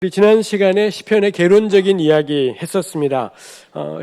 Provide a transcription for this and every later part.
우리 지난 시간에 시편의 개론적인 이야기 했었습니다.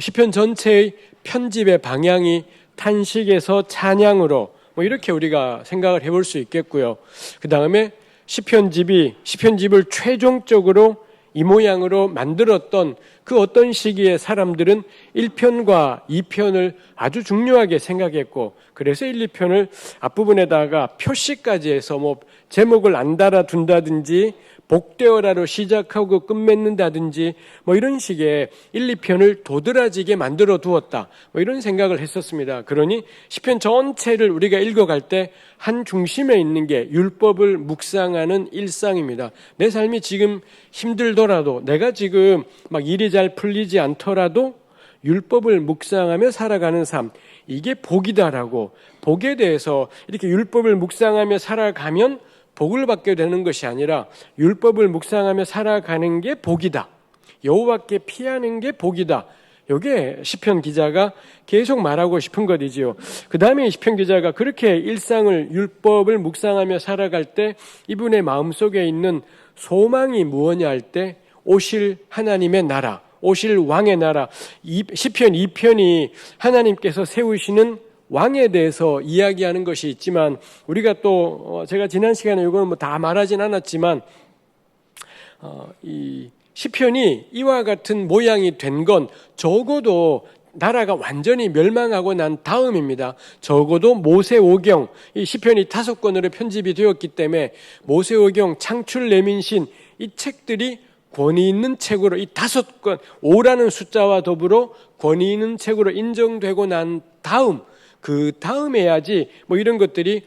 시편 전체의 편집의 방향이 탄식에서 찬양으로 이렇게 우리가 생각을 해볼 수 있겠고요. 그 다음에 시편집을 최종적으로 이 모양으로 만들었던 그 어떤 시기에 사람들은 1편과 2편을 아주 중요하게 생각했고, 그래서 1, 2편을 앞부분에다가 표시까지 해서 제목을 안 달아둔다든지 복되어라로 시작하고 끝맺는다든지 이런 식의 1, 2편을 도드라지게 만들어 두었다, 이런 생각을 했었습니다. 그러니 시편 전체를 우리가 읽어갈 때 한 중심에 있는 게 율법을 묵상하는 일상입니다. 내 삶이 지금 힘들더라도, 내가 지금 일이 잘 풀리지 않더라도 율법을 묵상하며 살아가는 삶, 이게 복이다라고, 복에 대해서 이렇게 율법을 묵상하며 살아가면 복을 받게 되는 것이 아니라 율법을 묵상하며 살아가는 게 복이다, 여호와께 피하는 게 복이다, 이게 시편 기자가 계속 말하고 싶은 것이지요. 그 다음에 시편 기자가 그렇게 일상을 율법을 묵상하며 살아갈 때 이분의 마음속에 있는 소망이 무엇냐 할 때 오실 하나님의 나라, 오실 왕의 나라, 시편 2편이 하나님께서 세우시는 왕에 대해서 이야기하는 것이 있지만, 우리가 또 제가 지난 시간에 이거는 다 말하진 않았지만 이 시편이 이와 같은 모양이 된 건 적어도 나라가 완전히 멸망하고 난 다음입니다. 적어도 모세오경, 이 시편이 5권으로 편집이 되었기 때문에 모세오경, 창출, 레민신, 이 책들이 권위 있는 책으로, 이 5권, 5라는 숫자와 더불어 권위 있는 책으로 인정되고 난 다음, 그 다음에야지 이런 것들이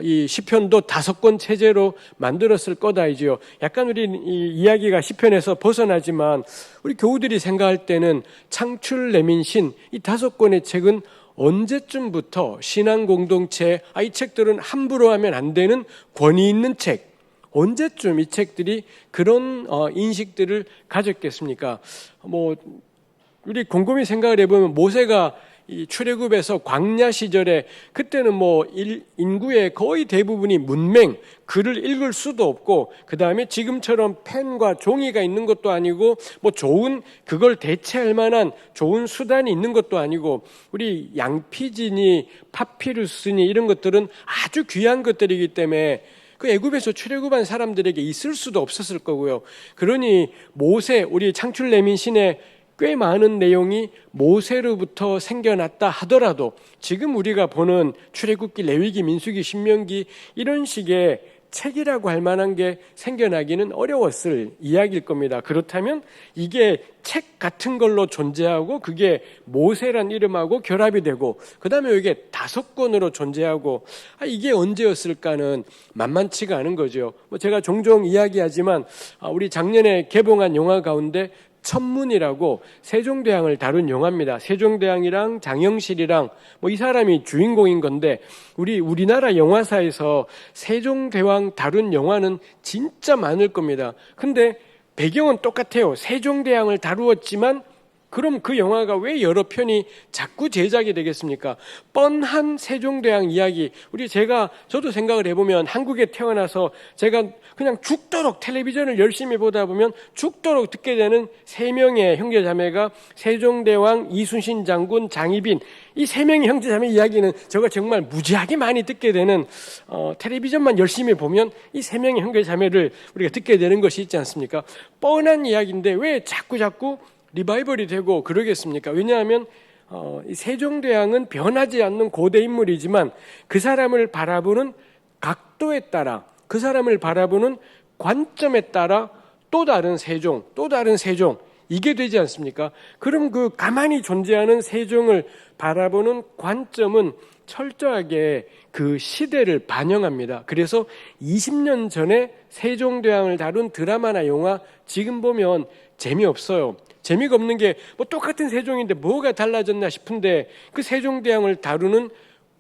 이 시편도 5권 체제로 만들었을 거다이지요. 약간 우리 이 이야기가 시편에서 벗어나지만 우리 교우들이 생각할 때는 창출, 레민신, 이 5권의 책은 언제쯤부터 신앙 공동체, 이 책들은 함부로 하면 안 되는 권위 있는 책, 언제쯤 이 책들이 그런 인식들을 가졌겠습니까? 우리 곰곰이 생각을 해보면 모세가 이 출애굽에서 광야 시절에, 그때는 인구의 거의 대부분이 문맹, 글을 읽을 수도 없고, 그 다음에 지금처럼 펜과 종이가 있는 것도 아니고, 좋은 그걸 대체할 만한 좋은 수단이 있는 것도 아니고, 우리 양피지니 파피루스니 이런 것들은 아주 귀한 것들이기 때문에 그 애굽에서 출애굽한 사람들에게 있을 수도 없었을 거고요. 그러니 모세, 우리 창출 레민신의 꽤 많은 내용이 모세로부터 생겨났다 하더라도 지금 우리가 보는 출애굽기, 레위기, 민수기, 신명기 이런 식의 책이라고 할 만한 게 생겨나기는 어려웠을 이야기일 겁니다. 그렇다면 이게 책 같은 걸로 존재하고 그게 모세란 이름하고 결합이 되고 그 다음에 이게 5권으로 존재하고 이게 언제였을까는 만만치가 않은 거죠. 제가 종종 이야기하지만 우리 작년에 개봉한 영화 가운데 천문이라고 세종대왕을 다룬 영화입니다. 세종대왕이랑 장영실이랑 이 사람이 주인공인 건데, 우리나라 영화사에서 세종대왕 다룬 영화는 진짜 많을 겁니다. 근데 배경은 똑같아요. 세종대왕을 다루었지만 그럼 그 영화가 왜 여러 편이 자꾸 제작이 되겠습니까? 뻔한 세종대왕 이야기. 저도 생각을 해보면 한국에 태어나서 제가 그냥 죽도록 텔레비전을 열심히 보다 보면 죽도록 듣게 되는 3명의 형제자매가 세종대왕, 이순신 장군, 장희빈, 이 3명의 형제자매 이야기는 제가 정말 무지하게 많이 듣게 되는, 텔레비전만 열심히 보면 이 3명의 형제자매를 우리가 듣게 되는 것이 있지 않습니까? 뻔한 이야기인데 왜 자꾸 리바이벌이 되고 그러겠습니까? 왜냐하면 이 세종대왕은 변하지 않는 고대 인물이지만 그 사람을 바라보는 각도에 따라, 그 사람을 바라보는 관점에 따라 또 다른 세종, 이게 되지 않습니까? 그럼 그 가만히 존재하는 세종을 바라보는 관점은 철저하게 그 시대를 반영합니다. 그래서 20년 전에 세종대왕을 다룬 드라마나 영화 지금 보면 재미없어요. 재미가 없는 게 똑같은 세종인데 뭐가 달라졌나 싶은데, 그 세종대왕을 다루는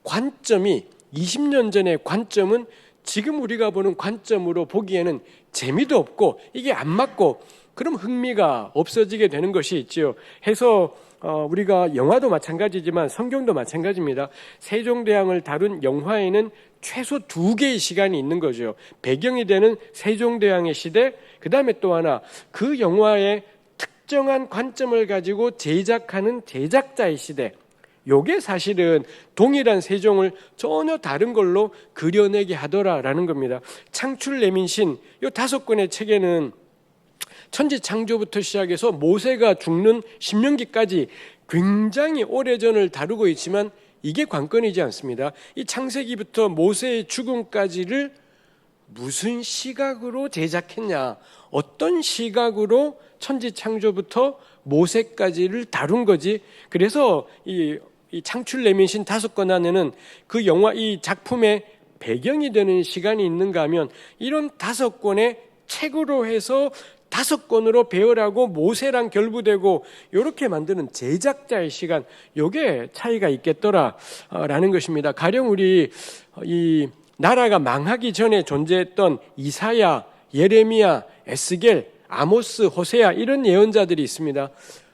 관점이 20년 전의 관점은 지금 우리가 보는 관점으로 보기에는 재미도 없고 이게 안 맞고 그럼 흥미가 없어지게 되는 것이 있지요. 해서 우리가 영화도 마찬가지지만 성경도 마찬가지입니다. 세종대왕을 다룬 영화에는 최소 2개의 시간이 있는 거죠. 배경이 되는 세종대왕의 시대, 그 다음에 또 하나 그 영화의 특정한 관점을 가지고 제작하는 제작자의 시대. 요게 사실은 동일한 세종을 전혀 다른 걸로 그려내게 하더라라는 겁니다. 창출레민신 요 5권의 책에는 천지창조부터 시작해서 모세가 죽는 신명기까지 굉장히 오래전을 다루고 있지만 이게 관건이지 않습니다. 이 창세기부터 모세의 죽음까지를 무슨 시각으로 제작했냐, 어떤 시각으로 천지창조부터 모세까지를 다룬 거지. 그래서 이 창출레민신 5권 안에는 그 영화 이 작품의 배경이 되는 시간이 있는가 하면 이런 5권의 책으로 해서 5권으로 배열하고 모세랑 결부되고 이렇게 만드는 제작자의 시간, 요게 차이가 있겠더라라는 것입니다. 가령 우리 이 나라가 망하기 전에 존재했던 이사야, 예레미야, 에스겔, 아모스, 호세아 이런 예언자들이 있습니다.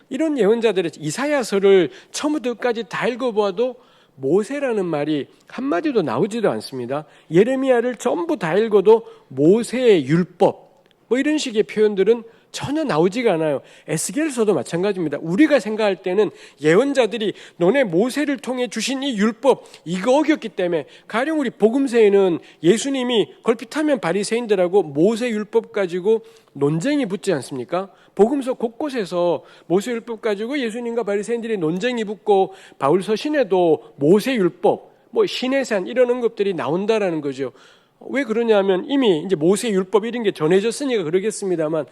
이런 예언자들의 이사야서를 처음부터 끝까지 다 읽어보아도 모세라는 말이 한마디도 나오지도 않습니다. 예레미야를 전부 다 읽어도 모세의 율법 뭐 이런 식의 표현들은 전혀 나오지가 않아요. 에스겔서도 마찬가지입니다. 우리가 생각할 때는 예언자들이 너네 모세를 통해 주신 이 율법 이거 어겼기 때문에, 가령 우리 복음서에는 예수님이 걸핏하면 바리새인들하고 모세 율법 가지고 논쟁이 붙지 않습니까? 복음서 곳곳에서 모세 율법 가지고 예수님과 바리새인들이 논쟁이 붙고, 바울 서신에도 모세 율법, 뭐 신의 산 이런 언급들이 나온다라는 거죠. 왜 그러냐면 이미 이제 모세 율법 이런 게 전해졌으니까 그러겠습니다만,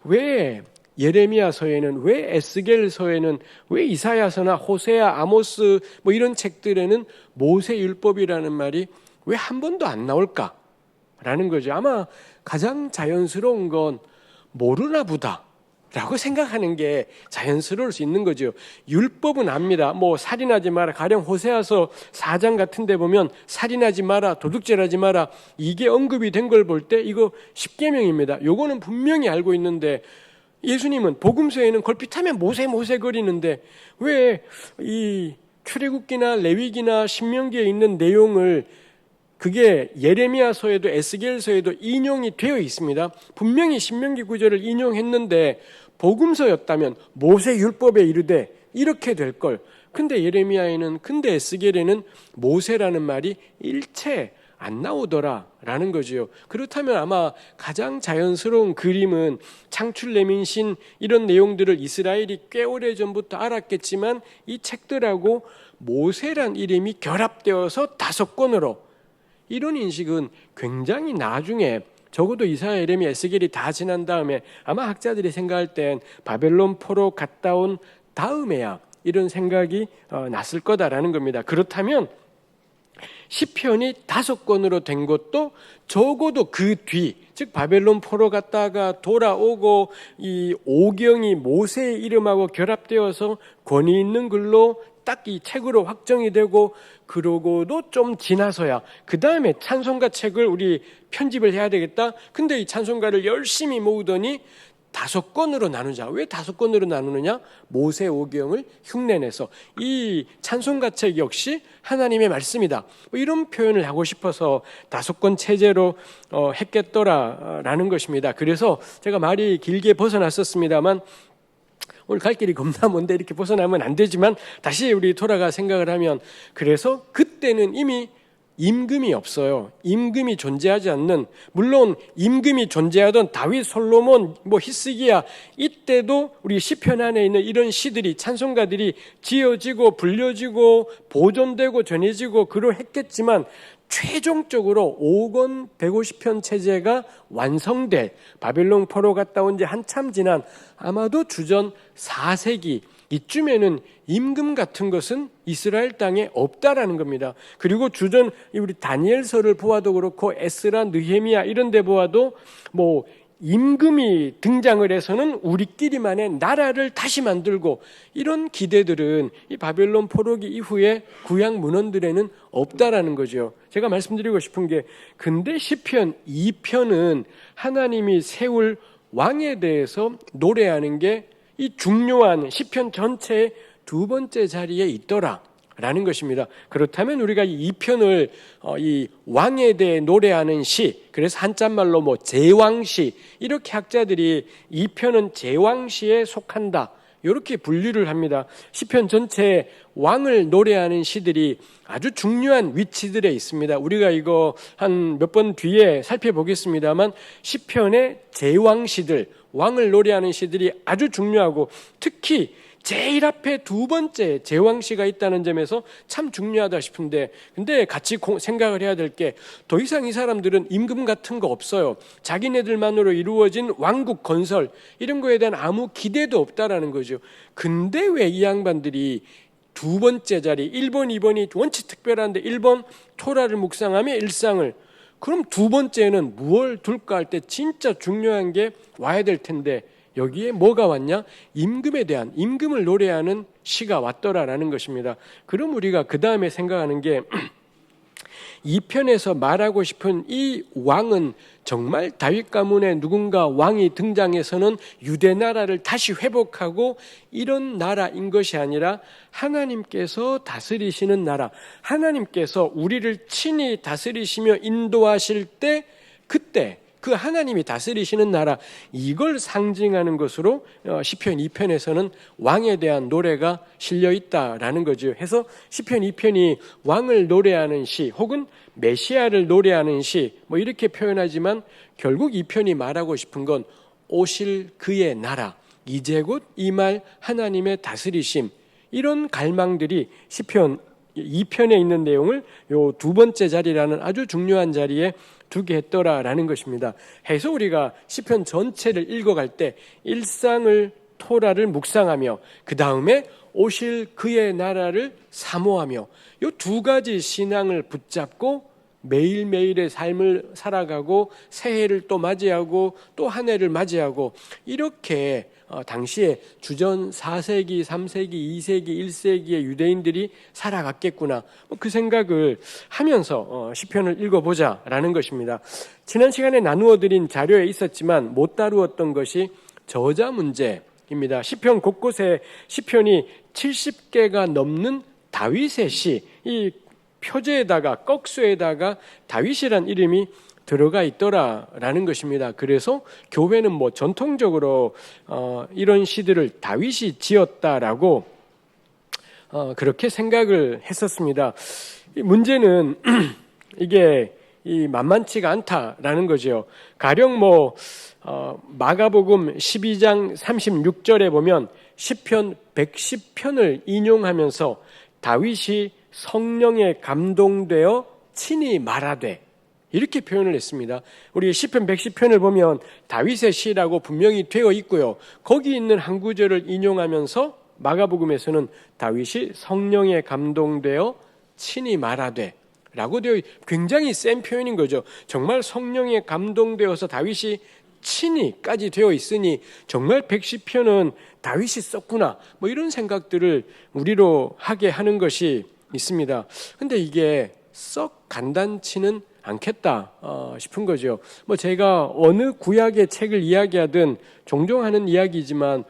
왜 예레미야서에는, 왜 에스겔서에는, 왜 이사야서나 호세아, 아모스 뭐 이런 책들에는 모세 율법이라는 말이 왜 한 번도 안 나올까라는 거죠. 아마 가장 자연스러운 건 모르나 보다 라고 생각하는 게 자연스러울 수 있는 거죠. 율법은 압니다. 뭐 살인하지 마라, 가령 호세아서 4장 같은 데 보면 살인하지 마라, 도둑질하지 마라, 이게 언급이 된 걸 볼 때 이거 10계명입니다. 요거는 분명히 알고 있는데, 예수님은 복음서에는 걸핏하면 모세 거리는데 왜 이 출애굽기나 레위기나 신명기에 있는 내용을, 그게 예레미야서에도 에스겔서에도 인용이 되어 있습니다. 분명히 신명기 구절을 인용했는데 복음서였다면 모세 율법에 이르되 이렇게 될 걸. 근데 예레미야에는, 근데 에스겔에는 모세라는 말이 일체 안 나오더라라는 거지요. 그렇다면 아마 가장 자연스러운 그림은 창출레민신 이런 내용들을 이스라엘이 꽤 오래 전부터 알았겠지만 이 책들하고 모세란 이름이 결합되어서 5권으로, 이런 인식은 굉장히 나중에, 적어도 이사야, 예레미야, 에스겔이 다 지난 다음에 아마 학자들이 생각할 땐 바벨론 포로 갔다 온 다음에야 이런 생각이 났을 거다라는 겁니다. 그렇다면 시편이 5권으로 된 것도 적어도 그 뒤, 즉 바벨론 포로 갔다가 돌아오고 이 오경이 모세의 이름하고 결합되어서 권위 있는 글로 딱 이 책으로 확정이 되고, 그러고도 좀 지나서야 그 다음에 찬송가 책을 우리 편집을 해야 되겠다. 근데 이 찬송가를 열심히 모으더니 5권으로 나누자. 왜 5권으로 나누느냐? 모세 오경을 흉내내서. 이 찬송가 책 역시 하나님의 말씀이다, 뭐 이런 표현을 하고 싶어서 5권 체제로 했겠더라라는 것입니다. 그래서 제가 말이 길게 벗어났었습니다만, 오늘 갈 길이 겁나 먼데 이렇게 벗어나면 안 되지만 다시 우리 돌아가 생각을 하면, 그래서 그때는 이미 임금이 없어요. 임금이 존재하지 않는, 물론 임금이 존재하던 다윗, 솔로몬, 뭐 히스기야, 이때도 우리 시편 안에 있는 이런 시들이, 찬송가들이 지어지고 불려지고 보존되고 전해지고 그러했겠지만, 최종적으로 5권 150편 체제가 완성될, 바벨론 포로 갔다 온 지 한참 지난 아마도 주전 4세기 이쯤에는 임금 같은 것은 이스라엘 땅에 없다라는 겁니다. 그리고 주전 우리 다니엘서를 보아도 그렇고 에스라, 느헤미야 이런 데 보아도 뭐 임금이 등장을 해서는 우리끼리만의 나라를 다시 만들고, 이런 기대들은 이 바벨론 포로기 이후에 구약 문헌들에는 없다라는 거죠. 제가 말씀드리고 싶은 게, 근데 시편 2편은 하나님이 세울 왕에 대해서 노래하는 게 이 중요한 시편 전체의 두 번째 자리에 있더라 라는 것입니다. 그렇다면 우리가 이 2편을 이 왕에 대해 노래하는 시, 그래서 한자말로 뭐 제왕시, 이렇게 학자들이 2편은 제왕시에 속한다, 이렇게 분류를 합니다. 시편 전체에 왕을 노래하는 시들이 아주 중요한 위치들에 있습니다. 우리가 이거 한 몇 번 뒤에 살펴보겠습니다만 시편의 제왕시들, 왕을 노래하는 시들이 아주 중요하고, 특히 제일 앞에 두 번째 제왕시가 있다는 점에서 참 중요하다 싶은데, 근데 같이 생각을 해야 될 게, 더 이상 이 사람들은 임금 같은 거 없어요. 자기네들만으로 이루어진 왕국 건설, 이런 거에 대한 아무 기대도 없다라는 거죠. 근데 왜 이 양반들이 두 번째 자리, 1번, 2번이 원체 특별한데 1번 토라를 묵상하며 일상을, 그럼 두 번째는 무엇을 둘까 할 때 진짜 중요한 게 와야 될 텐데, 여기에 뭐가 왔냐? 임금에 대한, 임금을 노래하는 시가 왔더라라는 것입니다. 그럼 우리가 그 다음에 생각하는 게, 이 편에서 말하고 싶은 이 왕은 정말 다윗 가문에 누군가 왕이 등장해서는 유대 나라를 다시 회복하고 이런 나라인 것이 아니라 하나님께서 다스리시는 나라, 하나님께서 우리를 친히 다스리시며 인도하실 때, 그때 그 하나님이 다스리시는 나라, 이걸 상징하는 것으로 시편 2편에서는 왕에 대한 노래가 실려 있다라는 거죠. 해서 시편 2편이 왕을 노래하는 시, 혹은 메시아를 노래하는 시, 뭐 이렇게 표현하지만 결국 2편이 말하고 싶은 건 오실 그의 나라, 이제 곧 임할 하나님의 다스리심, 이런 갈망들이 시편 2편에 있는 내용을 요 두 번째 자리라는 아주 중요한 자리에 두게 했더라라는 것입니다. 해서 우리가 시편 전체를 읽어갈 때 일상을, 토라를 묵상하며 그 다음에 오실 그의 나라를 사모하며 이 두 가지 신앙을 붙잡고 매일매일의 삶을 살아가고 새해를 또 맞이하고 또 한 해를 맞이하고, 이렇게 당시에 주전 4세기, 3세기, 2세기, 1세기의 유대인들이 살아갔겠구나, 그 생각을 하면서 시편을 읽어보자라는 것입니다. 지난 시간에 나누어드린 자료에 있었지만 못 다루었던 것이 저자 문제입니다. 시편 곳곳에 시편이 70개가 넘는 다윗의 시, 이 표제에다가 꺽수에다가 다윗이란 이름이 들어가 있더라라는 것입니다. 그래서 교회는 뭐 전통적으로 이런 시들을 다윗이 지었다라고 그렇게 생각을 했었습니다. 문제는 이게 만만치가 않다라는 거죠. 가령 마가복음 12장 36절에 보면 시편 110편을 인용하면서 다윗이 성령에 감동되어 친히 말하되, 이렇게 표현을 했습니다. 우리 시편 110편을 보면 다윗의 시라고 분명히 되어 있고요. 거기 있는 한 구절을 인용하면서 마가복음에서는 다윗이 성령에 감동되어 친히 말하되 라고 되어, 굉장히 센 표현인 거죠. 정말 성령에 감동되어서 다윗이 친히까지 되어 있으니 정말 110편은 다윗이 썼구나, 이런 생각들을 우리로 하게 하는 것이 있습니다. 근데 이게 썩 간단치는 않겠다 싶은 거죠. 제가 어느 구약의 책을 이야기하든 종종 하는 이야기지만,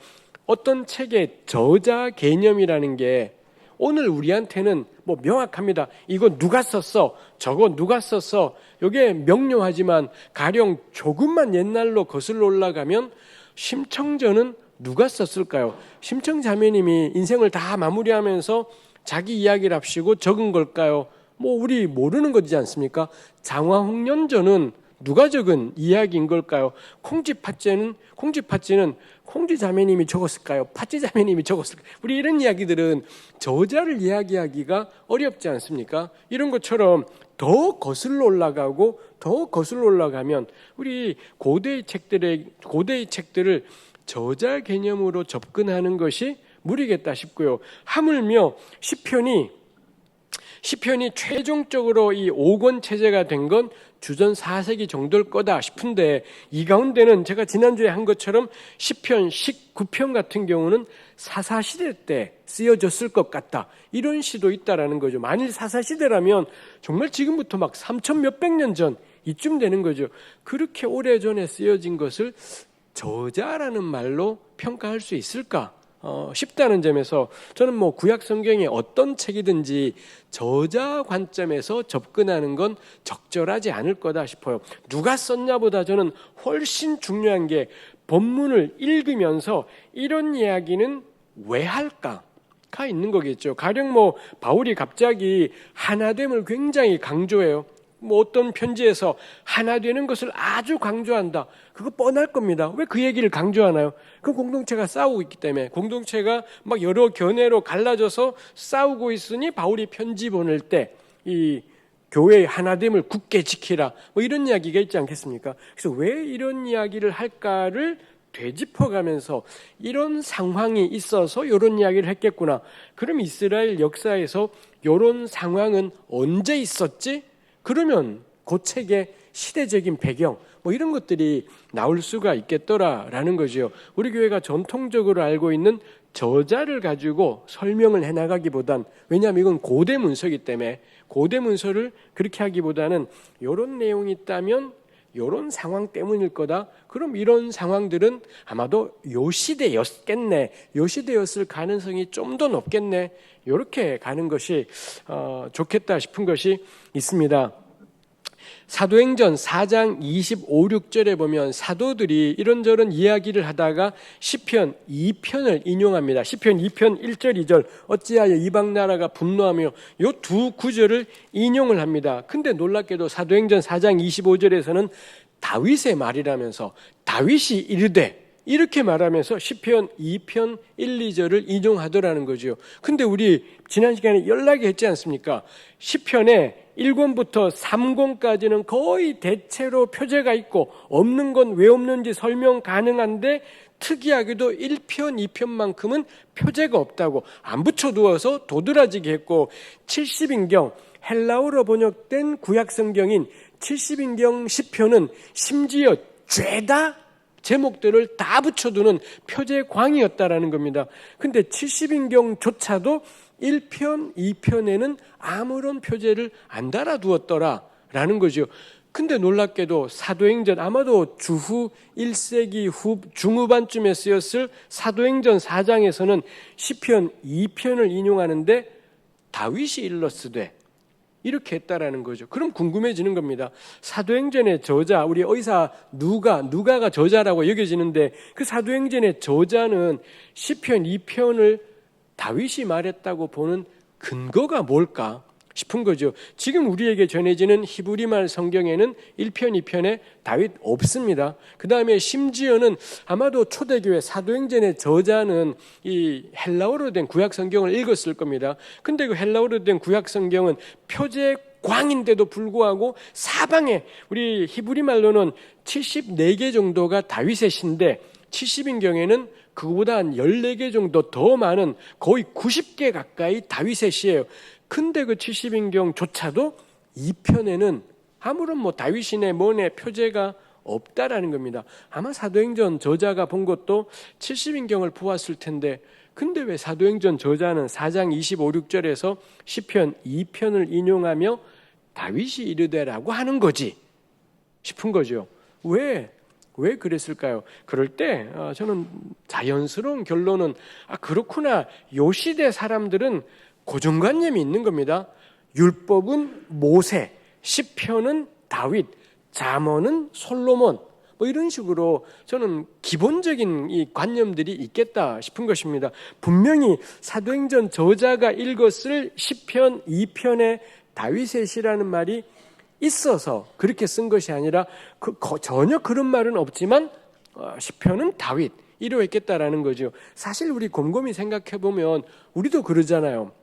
어떤 책의 저자 개념이라는 게 오늘 우리한테는 명확합니다. 이거 누가 썼어, 저거 누가 썼어, 이게 명료하지만 가령 조금만 옛날로 거슬러 올라가면 심청전은 누가 썼을까요? 심청자매님이 인생을 다 마무리하면서 자기 이야기를 합시고 적은 걸까요? 우리 모르는 거지 않습니까? 장화홍련전은 누가 적은 이야기인 걸까요? 콩쥐팥쥐는 콩쥐자매님이 적었을까요? 팥쥐자매님이 적었을까요? 우리 이런 이야기들은 저자를 이야기하기가 어렵지 않습니까? 이런 것처럼 더 거슬러 올라가고 더 거슬러 올라가면 우리 고대의 책들을 저자 개념으로 접근하는 것이 무리겠다 싶고요. 하물며 시편이 최종적으로 이 5권 체제가 된 건 주전 4세기 정도일 거다 싶은데, 이 가운데는 제가 지난주에 한 것처럼 시편 19편 같은 경우는 사사시대 때 쓰여졌을 것 같다, 이런 시도 있다라는 거죠. 만일 사사시대라면 정말 지금부터 3천 몇백 년 전 이쯤 되는 거죠. 그렇게 오래전에 쓰여진 것을 저자라는 말로 평가할 수 있을까? 쉽다는 점에서 저는 뭐 구약 성경의 어떤 책이든지 저자 관점에서 접근하는 건 적절하지 않을 거다 싶어요. 누가 썼냐보다 저는 훨씬 중요한 게 본문을 읽으면서 이런 이야기는 왜 할까가 있는 거겠죠. 가령 뭐 바울이 갑자기 하나됨을 굉장히 강조해요. 뭐 어떤 편지에서 하나 되는 것을 아주 강조한다. 그거 뻔할 겁니다. 왜 그 얘기를 강조하나요? 그 공동체가 싸우고 있기 때문에, 공동체가 막 여러 견해로 갈라져서 싸우고 있으니 바울이 편지 보낼 때 이 교회의 하나됨을 굳게 지키라, 뭐 이런 이야기가 있지 않겠습니까? 그래서 왜 이런 이야기를 할까를 되짚어가면서 이런 상황이 있어서 이런 이야기를 했겠구나. 그럼 이스라엘 역사에서 이런 상황은 언제 있었지? 그러면 그 책의 시대적인 배경 뭐 이런 것들이 나올 수가 있겠더라라는 거죠. 우리 교회가 전통적으로 알고 있는 저자를 가지고 설명을 해나가기보단, 왜냐하면 이건 고대 문서이기 때문에 고대 문서를 그렇게 하기보다는 이런 내용이 있다면 이런 상황 때문일 거다. 그럼 이런 상황들은 아마도 요 시대였겠네, 요 시대였을 가능성이 좀 더 높겠네, 이렇게 가는 것이 좋겠다 싶은 것이 있습니다. 사도행전 4장 25, 6절에 보면 사도들이 이런저런 이야기를 하다가 시편 2편을 인용합니다. 시편 2편 1절 2절 어찌하여 이방 나라가 분노하며, 요 두 구절을 인용을 합니다. 근데 놀랍게도 사도행전 4장 25절에서는 다윗의 말이라면서 다윗이 이르되 이렇게 말하면서 시편 2편 1, 2절을 인용하더라는 거죠. 근데 우리 지난 시간에 연락이 했지 않습니까? 시편에 1권부터 3권까지는 거의 대체로 표제가 있고 없는 건 왜 없는지 설명 가능한데, 특이하게도 1편, 2편만큼은 표제가 없다고 안 붙여두어서 도드라지게 했고, 70인경 헬라어로 번역된 구약성경인 70인경 시편은 심지어 죄다 제목들을 다 붙여두는 표제광이었다라는 겁니다. 근데 70인경조차도 1편, 2편에는 아무런 표제를 안 달아두었더라라는 거죠. 근데 놀랍게도 사도행전, 아마도 주후 1세기 중후반쯤에 쓰였을 사도행전 4장에서는 시편 2편을 인용하는데 다윗이 일렀으되 이렇게 했다라는 거죠. 그럼 궁금해지는 겁니다. 사도행전의 저자, 우리 의사 누가가 저자라고 여겨지는데 그 사도행전의 저자는 시편 2편을 다윗이 말했다고 보는 근거가 뭘까 싶은 거죠. 지금 우리에게 전해지는 히브리말 성경에는 1편, 2편에 다윗 없습니다. 그 다음에 심지어는 아마도 초대교회 사도행전의 저자는 이 헬라어로 된 구약 성경을 읽었을 겁니다. 근데 그 헬라어로 된 구약 성경은 표제 광인데도 불구하고 사방에, 우리 히브리 말로는 74개 정도가 다윗의 시인데 70인경에는 그보다 한 14개 정도 더 많은 거의 90개 가까이 다윗의 시예요. 근데 그 70인경조차도 2편에는 아무런 뭐 다윗이네 뭐네 표제가 없다라는 겁니다. 아마 사도행전 저자가 본 것도 70인경을 보았을 텐데, 근데 왜 사도행전 저자는 4장 25, 6절에서 시편 2편을 인용하며 다윗이 이르되라고 하는 거지 싶은 거죠. 왜 그랬을까요? 그럴 때 저는 자연스러운 결론은 그렇구나, 요 시대 사람들은 고정관념이 있는 겁니다. 율법은 모세, 시편은 다윗, 잠언은 솔로몬, 뭐 이런 식으로 저는 기본적인 이 관념들이 있겠다 싶은 것입니다. 분명히 사도행전 저자가 읽었을 시편 2편에 다윗의 시라는 말이 있어서 그렇게 쓴 것이 아니라 전혀 그런 말은 없지만 시편은 다윗 이러했겠다라는 거죠. 사실 우리 곰곰이 생각해 보면 우리도 그러잖아요.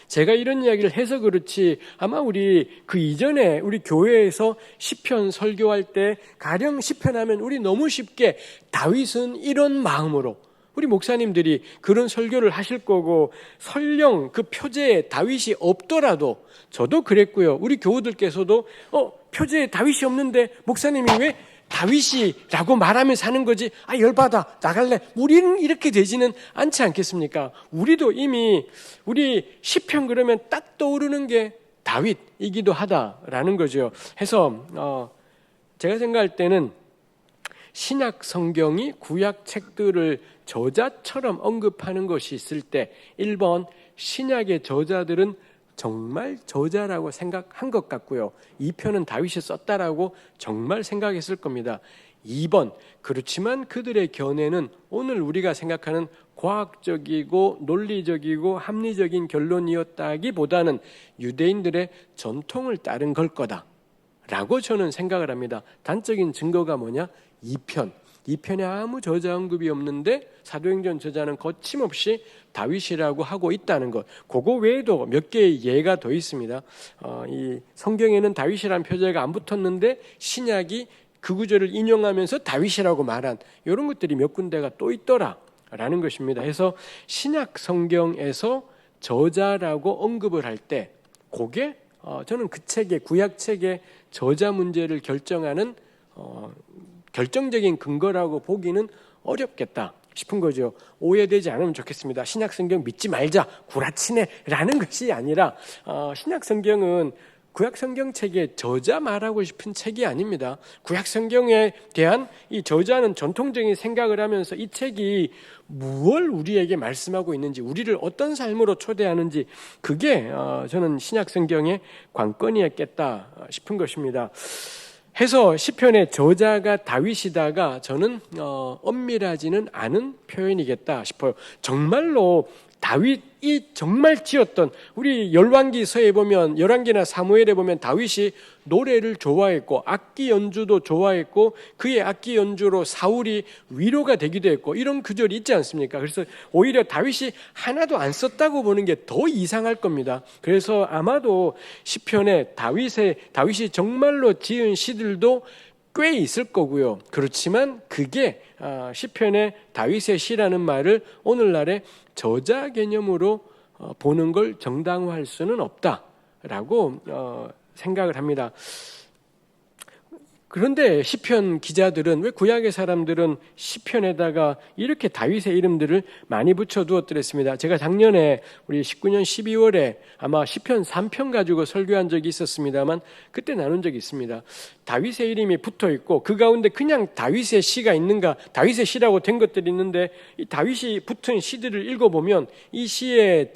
제가 이런 이야기를 해서 그렇지 아마 우리 그 이전에 우리 교회에서 시편 설교할 때 가령 시편하면 우리 너무 쉽게 다윗은 이런 마음으로, 우리 목사님들이 그런 설교를 하실 거고, 설령 그 표제에 다윗이 없더라도 저도 그랬고요. 우리 교우들께서도 표제에 다윗이 없는데 목사님이 왜 다윗이라고 말하며 사는 거지? 열받아, 나갈래. 우리는 이렇게 되지는 않지 않겠습니까? 우리도 이미 우리 시편 그러면 딱 떠오르는 게 다윗이기도 하다라는 거죠. 해서 제가 생각할 때는 신약 성경이 구약 책들을 저자처럼 언급하는 것이 있을 때 1번 신약의 저자들은 정말 저자라고 생각한 것 같고요. 2편은 다윗이 썼다라고 정말 생각했을 겁니다. 2번 그렇지만 그들의 견해는 오늘 우리가 생각하는 과학적이고 논리적이고 합리적인 결론이었다기보다는 유대인들의 전통을 따른 걸 거다라고 저는 생각을 합니다. 단적인 증거가 뭐냐? 2편에 아무 저자 언급이 없는데 사도행전 저자는 거침없이 다윗이라고 하고 있다는 것. 그거 외에도 몇 개의 예가 더 있습니다. 이 성경에는 다윗이라는 표제가 안 붙었는데 신약이 그 구절을 인용하면서 다윗이라고 말한 이런 것들이 몇 군데가 또 있더라라는 것입니다. 그래서 신약 성경에서 저자라고 언급을 할 때 그게 저는 그 책의 구약 책의 저자 문제를 결정하는 결정적인 근거라고 보기는 어렵겠다 싶은 거죠. 오해되지 않으면 좋겠습니다. 신약 성경 믿지 말자 구라치네라는 것이 아니라 신약 성경은 구약 성경 책의 저자 말하고 싶은 책이 아닙니다. 구약 성경에 대한 이 저자는 전통적인 생각을 하면서 이 책이 무엇을 우리에게 말씀하고 있는지, 우리를 어떤 삶으로 초대하는지, 그게 저는 신약 성경의 관건이었겠다 싶은 것입니다. 해서 시편의 저자가 다윗이다가 저는 엄밀하지는 않은 표현이겠다 싶어요. 정말로 다윗이 정말 지었던, 우리 열왕기서에 보면, 열왕기나 사무엘에 보면 다윗이 노래를 좋아했고 악기 연주도 좋아했고 그의 악기 연주로 사울이 위로가 되기도 했고 이런 구절이 있지 않습니까? 그래서 오히려 다윗이 하나도 안 썼다고 보는 게 더 이상할 겁니다. 그래서 아마도 시편에 다윗이 정말로 지은 시들도 꽤 있을 거고요. 그렇지만 그게 시편의 다윗의 시라는 말을 오늘날의 저자 개념으로 보는 걸 정당화할 수는 없다라고 생각을 합니다. 그런데 시편 기자들은, 왜 구약의 사람들은 시편에다가 이렇게 다윗의 이름들을 많이 붙여두었더랬습니다. 제가 작년에 우리 19년 12월에 아마 시편 3편 가지고 설교한 적이 있었습니다만 그때 나눈 적이 있습니다. 다윗의 이름이 붙어있고 그 가운데 그냥 다윗의 시가 있는가, 다윗의 시라고 된 것들이 있는데 이 다윗이 붙은 시들을 읽어보면 이 시에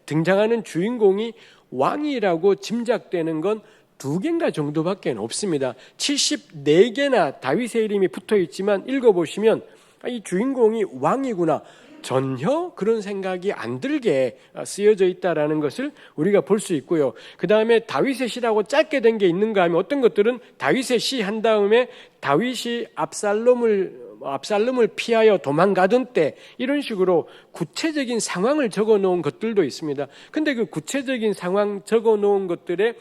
등장하는 주인공이 왕이라고 짐작되는 건 2개인가 정도밖에 없습니다. 74개나 다윗의 이름이 붙어있지만 읽어보시면 이 주인공이 왕이구나, 전혀 그런 생각이 안 들게 쓰여져 있다라는 것을 우리가 볼 수 있고요. 그 다음에 다윗의 시라고 짧게 된 게 있는가 하면 어떤 것들은 다윗의 시 한 다음에 다윗이 압살롬을 피하여 도망가던 때, 이런 식으로 구체적인 상황을 적어 놓은 것들도 있습니다. 근데 그 구체적인 상황 적어 놓은 것들의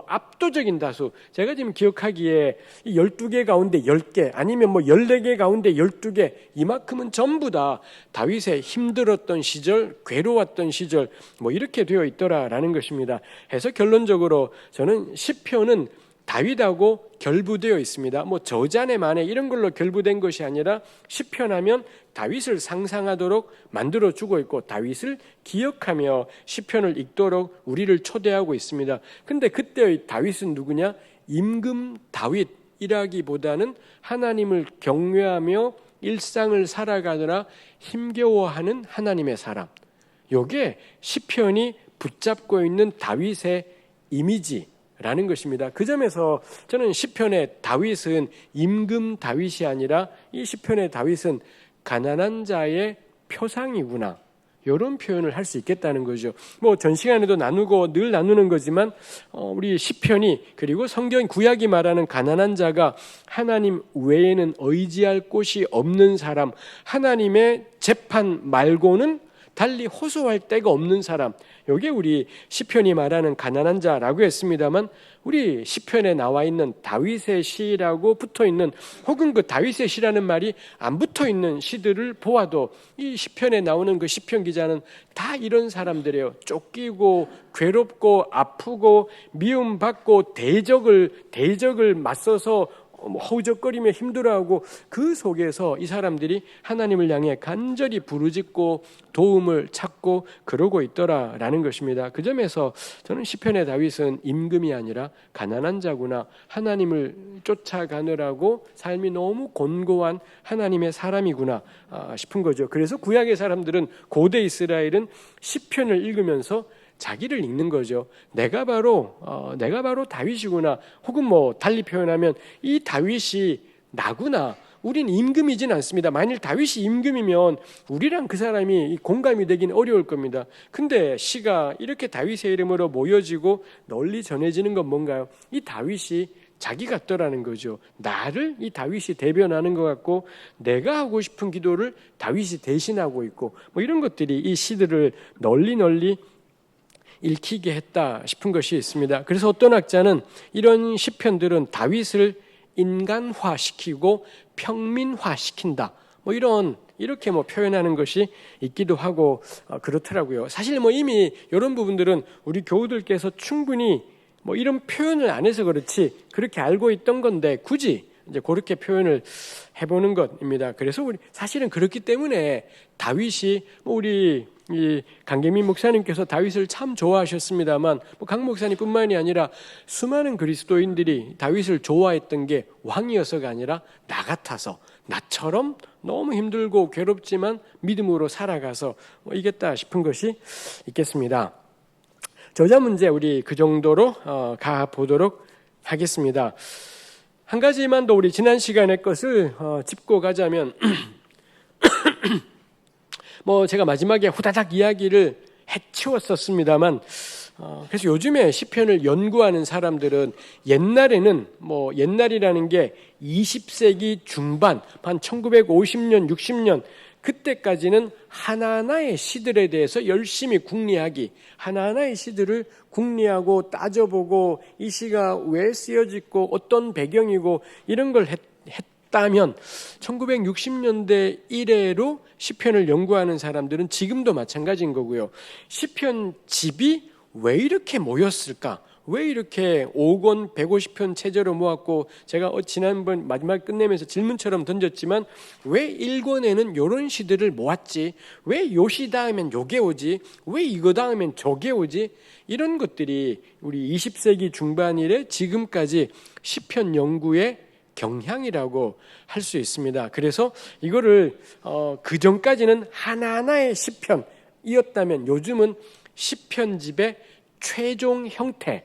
압도적인 다수, 제가 지금 기억하기에 12개 가운데 10개 아니면 14개 가운데 12개, 이만큼은 전부 다 다윗의 힘들었던 시절, 괴로웠던 시절 이렇게 되어 있더라라는 것입니다. 해서 결론적으로 저는 시편은 다윗하고 결부되어 있습니다. 저자네 만에 이런 걸로 결부된 것이 아니라 시편하면 다윗을 상상하도록 만들어주고 있고 다윗을 기억하며 시편을 읽도록 우리를 초대하고 있습니다. 근데 그때의 다윗은 누구냐? 임금 다윗이라기보다는 하나님을 경외하며 일상을 살아가느라 힘겨워하는 하나님의 사람. 요게 시편이 붙잡고 있는 다윗의 이미지 라는 것입니다. 그 점에서 저는 시편의 다윗은 임금 다윗이 아니라 이 시편의 다윗은 가난한 자의 표상이구나, 이런 표현을 할 수 있겠다는 거죠. 전 시간에도 나누고 늘 나누는 거지만 우리 시편이, 그리고 성경 구약이 말하는 가난한 자가 하나님 외에는 의지할 곳이 없는 사람, 하나님의 재판 말고는 달리 호소할 데가 없는 사람, 이게 우리 시편이 말하는 가난한 자라고 했습니다만 우리 시편에 나와 있는 다윗의 시라고 붙어있는, 혹은 그 다윗의 시라는 말이 안 붙어있는 시들을 보아도 이 시편에 나오는 그 시편 기자는 다 이런 사람들이에요. 쫓기고 괴롭고 아프고 미움받고 대적을 맞서서 허우적거리며 힘들어하고 그 속에서 이 사람들이 하나님을 향해 간절히 부르짖고 도움을 찾고 그러고 있더라라는 것입니다. 그 점에서 저는 시편의 다윗은 임금이 아니라 가난한 자구나, 하나님을 쫓아가느라고 삶이 너무 곤고한 하나님의 사람이구나 싶은 거죠. 그래서 구약의 사람들은, 고대 이스라엘은 시편을 읽으면서 자기를 읽는 거죠. 내가 바로 다윗이구나. 혹은 달리 표현하면 이 다윗이 나구나. 우린 임금이진 않습니다. 만일 다윗이 임금이면 우리랑 그 사람이 공감이 되긴 어려울 겁니다. 근데 시가 이렇게 다윗의 이름으로 모여지고 널리 전해지는 건 뭔가요? 이 다윗이 자기 같더라는 거죠. 나를 이 다윗이 대변하는 것 같고, 내가 하고 싶은 기도를 다윗이 대신하고 있고, 이런 것들이 이 시들을 널리 읽히게 했다 싶은 것이 있습니다. 그래서 어떤 학자는 이런 시편들은 다윗을 인간화시키고 평민화시킨다, 이렇게 표현하는 것이 있기도 하고 그렇더라고요. 사실 이미 이런 부분들은 우리 교우들께서 충분히 이런 표현을 안 해서 그렇지 그렇게 알고 있던 건데, 굳이 이제 그렇게 표현을 해보는 것입니다. 그래서 우리 사실은 그렇기 때문에 다윗이 우리 이 강계민 목사님께서 다윗을 참 좋아하셨습니다만, 강 목사님뿐만이 아니라 수많은 그리스도인들이 다윗을 좋아했던 게 왕이어서가 아니라 나 같아서, 나처럼 너무 힘들고 괴롭지만 믿음으로 살아가서 이겼다 싶은 것이 있겠습니다. 저자 문제 우리 그 정도로 가보도록 하겠습니다. 한 가지만 더 우리 지난 시간의 것을 짚고 가자면 제가 마지막에 후다닥 이야기를 해치웠었습니다만, 그래서 요즘에 시편을 연구하는 사람들은 옛날이라는 게 20세기 중반, 한 1950년, 60년 그때까지는 하나하나의 시들에 대해서 열심히 궁리하기, 하나하나의 시들을 궁리하고 따져보고 이 시가 왜 쓰여졌고 어떤 배경이고 이런 걸 했다면 1960년대 이래로 시편을 연구하는 사람들은 지금도 마찬가지인 거고요. 시편 집이 왜 이렇게 모였을까? 왜 이렇게 5권 150편 체제로 모았고, 제가 지난번 마지막 끝내면서 질문처럼 던졌지만 왜 1권에는 이런 시들을 모았지? 왜 요 시 다음엔 요게 오지? 왜 이거 다음엔 저게 오지? 이런 것들이 우리 20세기 중반 이래 지금까지 시편 연구의 경향이라고 할 수 있습니다. 그래서 이거를 그 전까지는 하나하나의 시편이었다면 요즘은 시편집의 최종 형태,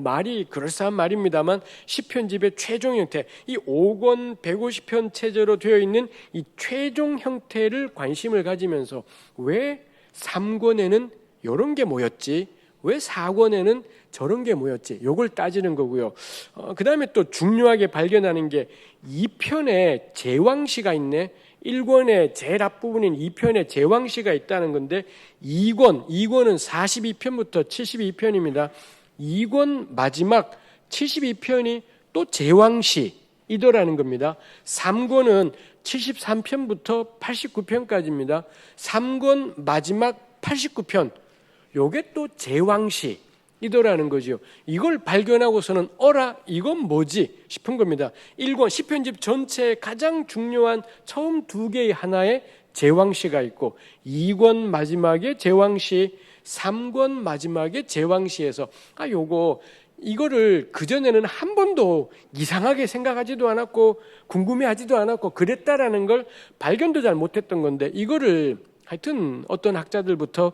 말이 그럴싸한 말입니다만 시편집의 최종 형태, 이 5권 150편 체제로 되어 있는 이 최종 형태를 관심을 가지면서 왜 3권에는 이런 게 모였지, 왜 4권에는 저런 게 모였지, 요걸 따지는 거고요. 그 다음에 또 중요하게 발견하는 게 2편에 제왕시가 있네. 1권의 제일 앞부분인 2편에 제왕시가 있다는 건데, 2권은 42편부터 72편입니다. 2권 마지막 72편이 또 제왕시이더라는 겁니다. 3권은 73편부터 89편까지입니다. 3권 마지막 89편, 요게 또 제왕시이더라는 거죠. 이걸 발견하고서는 이건 뭐지 싶은 겁니다. 1권 시편집 전체의 가장 중요한 처음 두 개의 하나에 제왕시가 있고, 2권 마지막에 제왕시, 3권 마지막에 제왕시에서 이거를 그전에는 한 번도 이상하게 생각하지도 않았고 궁금해하지도 않았고 그랬다라는 걸 발견도 잘 못했던 건데, 이거를 하여튼 어떤 학자들부터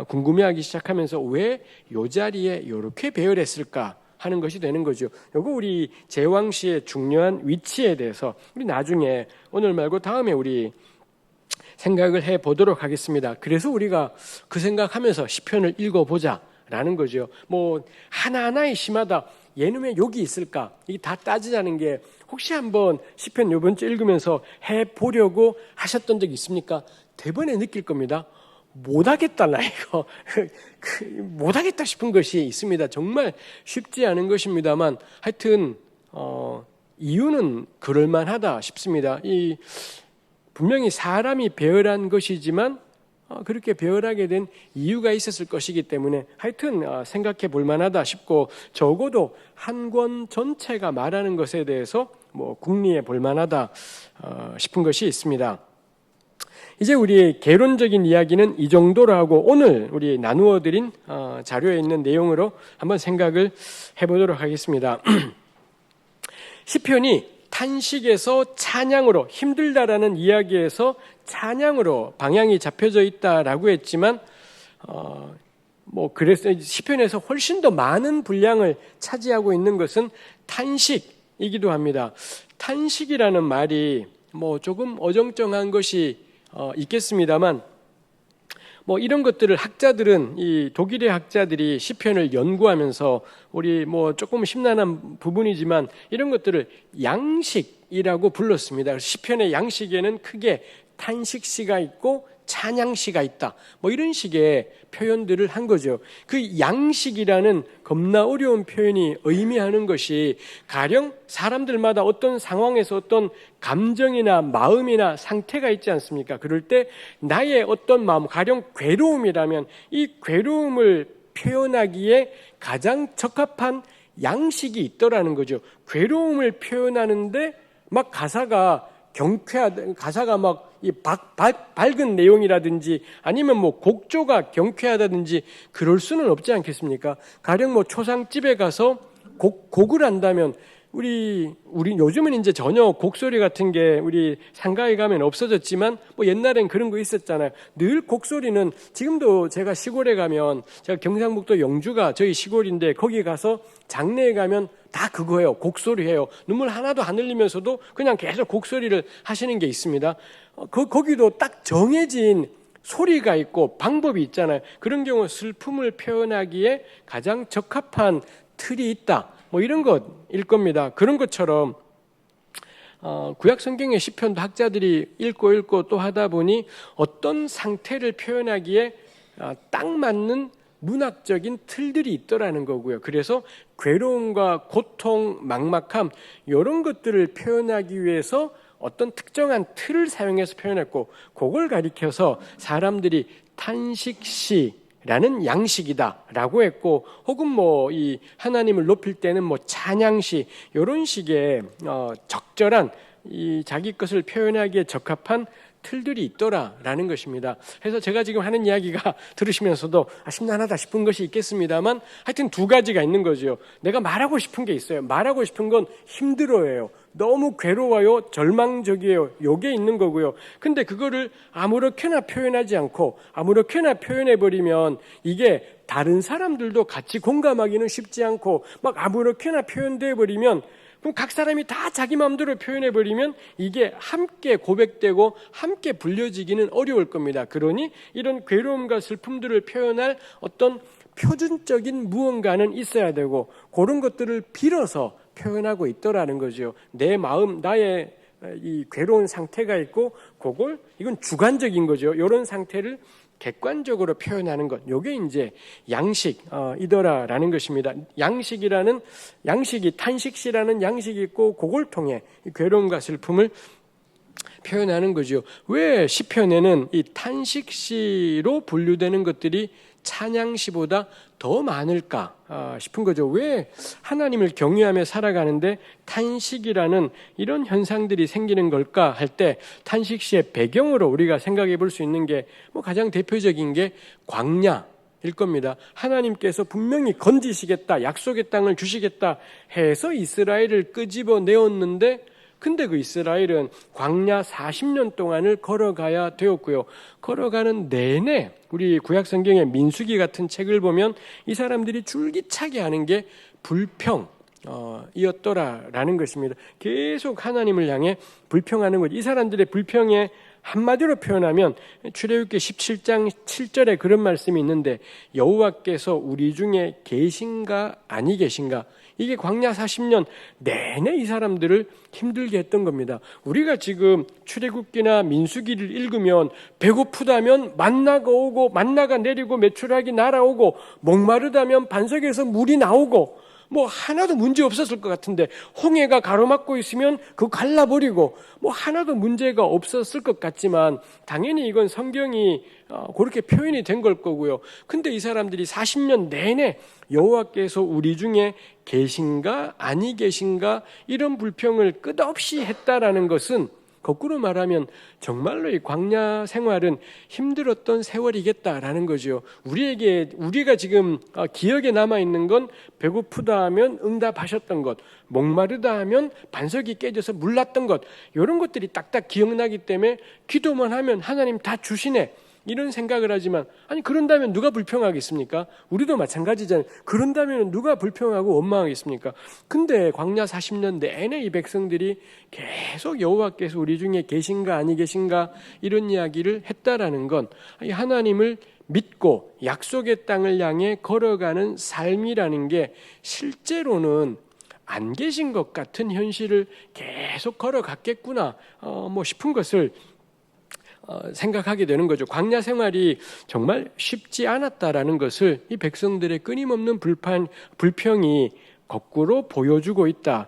궁금해하기 시작하면서 왜 이 자리에 이렇게 배열했을까 하는 것이 되는 거죠. 요거 우리 제왕시의 중요한 위치에 대해서 우리 나중에, 오늘 말고 다음에 우리 생각을 해보도록 하겠습니다. 그래서 우리가 그 생각하면서 시편을 읽어보자라는 거죠. 하나하나의 시마다 얘는 왜 여기 있을까? 이게 다 따지자는 게, 혹시 한번 시편 이번 주 읽으면서 해보려고 하셨던 적 있습니까? 대번에 느낄 겁니다. 못하겠다, 나 이거. 못하겠다 싶은 것이 있습니다. 정말 쉽지 않은 것입니다만, 하여튼 이유는 그럴만하다 싶습니다. 분명히 사람이 배열한 것이지만 그렇게 배열하게 된 이유가 있었을 것이기 때문에 하여튼 생각해 볼 만하다 싶고, 적어도 한 권 전체가 말하는 것에 대해서 궁리해 볼 만하다 싶은 것이 있습니다. 이제 우리 개론적인 이야기는 이 정도로 하고 오늘 우리 나누어 드린 자료에 있는 내용으로 한번 생각을 해보도록 하겠습니다. 시편이 탄식에서 찬양으로, 힘들다라는 이야기에서 찬양으로 방향이 잡혀져 있다라고 했지만 그래서 시편에서 훨씬 더 많은 분량을 차지하고 있는 것은 탄식이기도 합니다. 탄식이라는 말이 조금 어정쩡한 것이 있겠습니다만 이런 것들을 학자들은, 이 독일의 학자들이 시편을 연구하면서 우리 조금 심란한 부분이지만 이런 것들을 양식이라고 불렀습니다. 시편의 양식에는 크게 탄식시가 있고 찬양시가 있다. 이런 식의 표현들을 한 거죠. 그 양식이라는 겁나 어려운 표현이 의미하는 것이 가령 사람들마다 어떤 상황에서 어떤 감정이나 마음이나 상태가 있지 않습니까? 그럴 때 나의 어떤 마음, 가령 괴로움이라면 이 괴로움을 표현하기에 가장 적합한 양식이 있더라는 거죠. 괴로움을 표현하는데 가사가 밝은 내용이라든지 아니면 곡조가 경쾌하다든지 그럴 수는 없지 않겠습니까? 가령 초상집에 가서 곡을 한다면 우리 요즘은 이제 전혀 곡소리 같은 게 우리 상가에 가면 없어졌지만 옛날엔 그런 거 있었잖아요. 늘 곡소리는 지금도 제가 시골에 가면, 제가 경상북도 영주가 저희 시골인데 거기 가서 장례에 가면 다 그거예요. 곡소리예요. 눈물 하나도 안 흘리면서도 그냥 계속 곡소리를 하시는 게 있습니다. 거기도 딱 정해진 소리가 있고 방법이 있잖아요. 그런 경우 슬픔을 표현하기에 가장 적합한 틀이 있다. 이런 것일 겁니다. 그런 것처럼 구약 성경의 시편도 학자들이 읽고 또 하다 보니 어떤 상태를 표현하기에 딱 맞는 문학적인 틀들이 있더라는 거고요. 그래서 괴로움과 고통, 막막함 이런 것들을 표현하기 위해서 어떤 특정한 틀을 사용해서 표현했고, 그걸 가리켜서 사람들이 탄식시라는 양식이다라고 했고, 혹은 이 하나님을 높일 때는 찬양시 이런 식의 적절한 이 자기 것을 표현하기에 적합한 틀들이 있더라라는 것입니다. 그래서 제가 지금 하는 이야기가 들으시면서도 심란하다 싶은 것이 있겠습니다만 하여튼 두 가지가 있는 거죠. 내가 말하고 싶은 게 있어요. 말하고 싶은 건 힘들어요. 너무 괴로워요. 절망적이에요. 요게 있는 거고요. 근데 그거를 아무렇게나 표현하지 않고 아무렇게나 표현해버리면 이게 다른 사람들도 같이 공감하기는 쉽지 않고 아무렇게나 표현되어버리면, 그럼 각 사람이 다 자기 마음대로 표현해버리면 이게 함께 고백되고 함께 불려지기는 어려울 겁니다. 그러니 이런 괴로움과 슬픔들을 표현할 어떤 표준적인 무언가는 있어야 되고, 그런 것들을 빌어서 표현하고 있더라는 거죠. 내 마음, 나의 이 괴로운 상태가 있고, 이건 주관적인 거죠. 이런 상태를 객관적으로 표현하는 것, 요게 이제 양식이더라라는 것입니다. 양식이 탄식시라는 양식이 있고, 그걸 통해 괴로움과 슬픔을 표현하는 거죠. 왜 시편에는 이 탄식시로 분류되는 것들이 찬양시보다 더 많을까 싶은 거죠. 왜 하나님을 경외하며 살아가는데 탄식이라는 이런 현상들이 생기는 걸까 할 때, 탄식시의 배경으로 우리가 생각해 볼 수 있는 게 가장 대표적인 게 광야일 겁니다. 하나님께서 분명히 건지시겠다, 약속의 땅을 주시겠다 해서 이스라엘을 끄집어 내었는데, 근데 그 이스라엘은 광야 40년 동안을 걸어가야 되었고요. 걸어가는 내내 우리 구약 성경의 민수기 같은 책을 보면 이 사람들이 줄기차게 하는 게 불평이었더라라는 것입니다. 계속 하나님을 향해 불평하는 거죠. 이 사람들의 불평에 한마디로 표현하면 출애굽기 17장 7절에 그런 말씀이 있는데, 여호와께서 우리 중에 계신가 아니 계신가. 이게 광야 40년 내내 이 사람들을 힘들게 했던 겁니다. 우리가 지금 출애굽기나 민수기를 읽으면 배고프다면 만나가 오고, 만나가 내리고 메추라기 날아오고, 목마르다면 반석에서 물이 나오고, 뭐 하나도 문제 없었을 것 같은데, 홍해가 가로막고 있으면 그거 갈라버리고 뭐 하나도 문제가 없었을 것 같지만 당연히 이건 성경이 그렇게 표현이 된 걸 거고요. 근데 이 사람들이 40년 내내 여호와께서 우리 중에 계신가 아니 계신가 이런 불평을 끝없이 했다라는 것은 거꾸로 말하면 정말로 이 광야 생활은 힘들었던 세월이겠다라는 거죠. 우리가 지금 기억에 남아있는 건 배고프다 하면 응답하셨던 것, 목마르다 하면 반석이 깨져서 물났던 것, 이런 것들이 딱딱 기억나기 때문에 기도만 하면 하나님 다 주시네, 이런 생각을 하지만, 아니 그런다면 누가 불평하겠습니까? 우리도 마찬가지잖아요. 그런다면 누가 불평하고 원망하겠습니까? 근데 광야 40년 내내 이 백성들이 계속 여호와께서 우리 중에 계신가 아니 계신가 이런 이야기를 했다라는 건 하나님을 믿고 약속의 땅을 향해 걸어가는 삶이라는 게 실제로는 안 계신 것 같은 현실을 계속 걸어갔겠구나 싶은 것을 생각하게 되는 거죠. 광야 생활이 정말 쉽지 않았다라는 것을 이 백성들의 끊임없는 불평이 거꾸로 보여주고 있다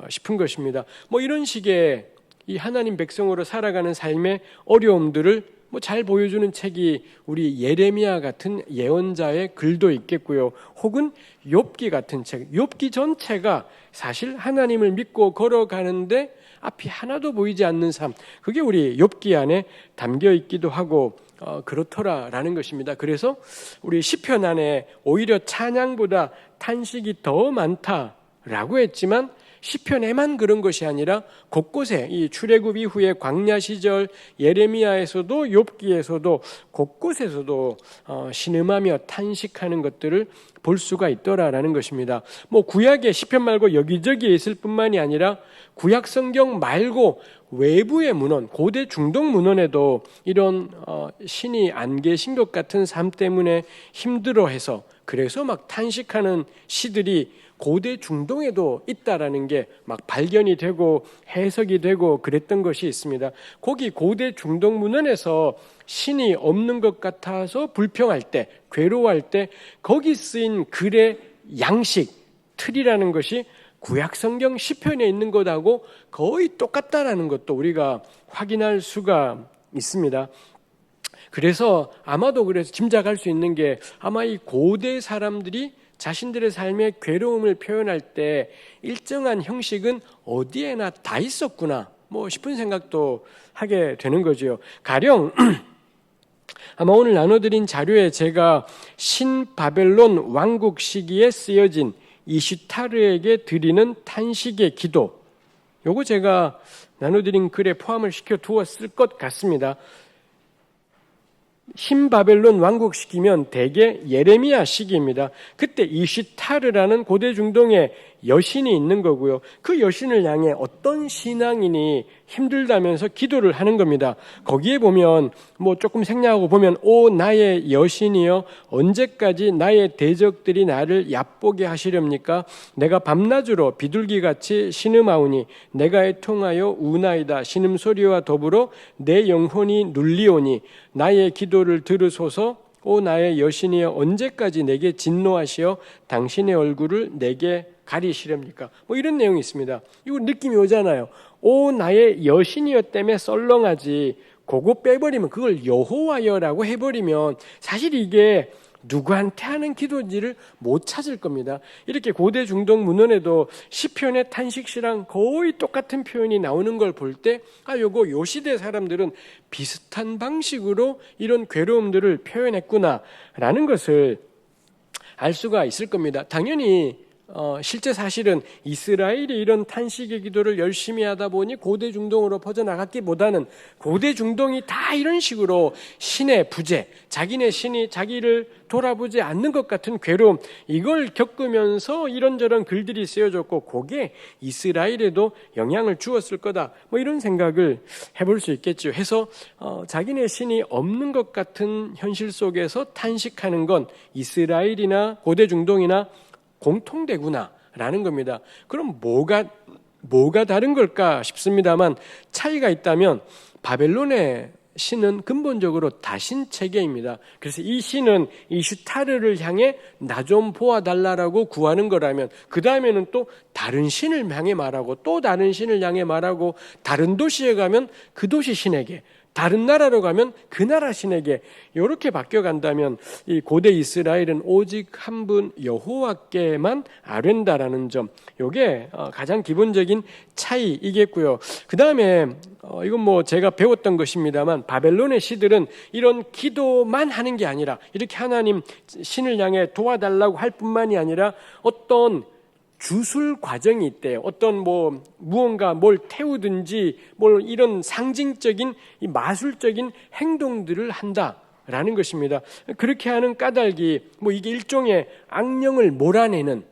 싶은 것입니다. 이런 식의 이 하나님 백성으로 살아가는 삶의 어려움들을 잘 보여주는 책이 우리 예레미야 같은 예언자의 글도 있겠고요. 혹은 욥기 같은 책, 욥기 전체가 사실 하나님을 믿고 걸어가는데 앞이 하나도 보이지 않는 삶, 그게 우리 욥기 안에 담겨 있기도 하고 그렇더라라는 것입니다. 그래서 우리 시편 안에 오히려 찬양보다 탄식이 더 많다라고 했지만 시편에만 그런 것이 아니라 곳곳에 이 출애굽 이후의 광야 시절 예레미야에서도 욥기에서도 곳곳에서도 신음하며 탄식하는 것들을 볼 수가 있더라라는 것입니다. 구약의 시편 말고 여기저기에 있을 뿐만이 아니라 구약 성경 말고 외부의 문헌, 고대 중동 문헌에도 이런 신이 안 계신 것 같은 삶 때문에 힘들어해서 그래서 막 탄식하는 시들이 고대 중동에도 있다라는 게 막 발견이 되고 해석이 되고 그랬던 것이 있습니다. 거기 고대 중동 문헌에서 신이 없는 것 같아서 불평할 때, 괴로워할 때 거기 쓰인 글의 양식, 틀이라는 것이 구약 성경 시편에 있는 것하고 거의 똑같다라는 것도 우리가 확인할 수가 있습니다. 그래서 아마도 그래서 짐작할 수 있는 게 아마 이 고대 사람들이 자신들의 삶의 괴로움을 표현할 때 일정한 형식은 어디에나 다 있었구나 싶은 생각도 하게 되는 거죠. 가령 아마 오늘 나눠드린 자료에 제가 신바벨론 왕국 시기에 쓰여진 이슈타르에게 드리는 탄식의 기도, 요거 제가 나눠드린 글에 포함을 시켜 두었을 것 같습니다. 신바벨론 왕국 시기면 대개 예레미야 시기입니다. 그때 이슈타르라는 고대 중동의 여신이 있는 거고요. 그 여신을 향해 어떤 신앙인이 힘들다면서 기도를 하는 겁니다. 거기에 보면 조금 생략하고 보면 오 나의 여신이여 언제까지 나의 대적들이 나를 얕보게 하시렵니까? 내가 밤낮으로 비둘기같이 신음하오니 내가 애통하여 우나이다. 신음소리와 더불어 내 영혼이 눌리오니 나의 기도를 들으소서. 오 나의 여신이여 언제까지 내게 진노하시어 당신의 얼굴을 내게 가리시렵니까? 이런 내용이 있습니다. 이거 느낌이 오잖아요. 오 나의 여신이여 때문에 썰렁하지, 그거 빼버리면 그걸 여호와여라고 해버리면 사실 이게 누구한테 하는 기도인지를 못 찾을 겁니다. 이렇게 고대 중동 문헌에도 시편의 탄식시랑 거의 똑같은 표현이 나오는 걸 볼 때 요 시대 사람들은 비슷한 방식으로 이런 괴로움들을 표현했구나라는 것을 알 수가 있을 겁니다. 당연히 실제 사실은 이스라엘이 이런 탄식의 기도를 열심히 하다 보니 고대 중동으로 퍼져나갔기보다는 고대 중동이 다 이런 식으로 신의 부재, 자기네 신이 자기를 돌아보지 않는 것 같은 괴로움, 이걸 겪으면서 이런저런 글들이 쓰여졌고 그게 이스라엘에도 영향을 주었을 거다 이런 생각을 해볼 수 있겠죠. 해서 자기네 신이 없는 것 같은 현실 속에서 탄식하는 건 이스라엘이나 고대 중동이나 공통되구나라는 겁니다. 그럼 뭐가 다른 걸까 싶습니다만 차이가 있다면 바벨론의 시는 근본적으로 다신 체계입니다. 그래서 이 시는 이 슈타르를 향해 나 좀 보아달라고 구하는 거라면 그 다음에는 또 다른 신을 향해 말하고 또 다른 신을 향해 말하고 다른 도시에 가면 그 도시 신에게 다른 나라로 가면 그 나라 신에게 이렇게 바뀌어 간다면 이 고대 이스라엘은 오직 한 분 여호와께만 아뢰는다라는 점, 이게 가장 기본적인 차이이겠고요. 그 다음에 이건 뭐 제가 배웠던 것입니다만 바벨론의 시들은 이런 기도만 하는 게 아니라 이렇게 하나님 신을 향해 도와달라고 할 뿐만이 아니라 어떤 주술 과정이 있대요. 어떤 무언가 뭘 태우든지 뭘 이런 상징적인 이 마술적인 행동들을 한다라는 것입니다. 그렇게 하는 까닭이 이게 일종의 악령을 몰아내는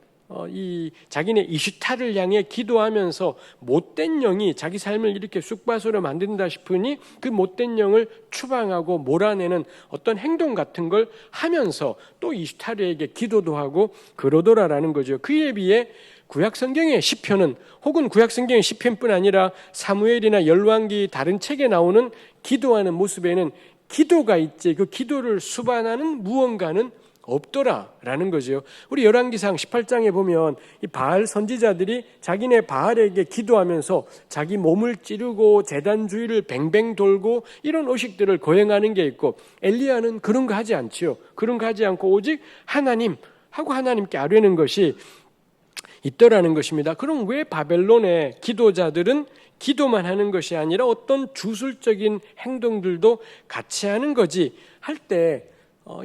이 자기네 이슈타를 향해 기도하면서 못된 영이 자기 삶을 이렇게 쑥밭으로 만든다 싶으니 그 못된 영을 추방하고 몰아내는 어떤 행동 같은 걸 하면서 또 이슈타르에게 기도도 하고 그러더라라는 거죠. 그에 비해 구약 성경의 시편은 혹은 구약 성경의 시편뿐 아니라 사무엘이나 열왕기 다른 책에 나오는 기도하는 모습에는 기도가 있지 그 기도를 수반하는 무언가는 없더라라는 거죠. 우리 열왕기상 18장에 보면 이 바알 선지자들이 자기네 바알에게 기도하면서 자기 몸을 찌르고 제단 주위를 뱅뱅 돌고 이런 의식들을 거행하는 게 있고, 엘리야는 그런 거 하지 않지요. 그런 거 하지 않고 오직 하나님 하고 하나님께 아뢰는 것이 있더라는 것입니다. 그럼 왜 바벨론의 기도자들은 기도만 하는 것이 아니라 어떤 주술적인 행동들도 같이 하는 거지 할 때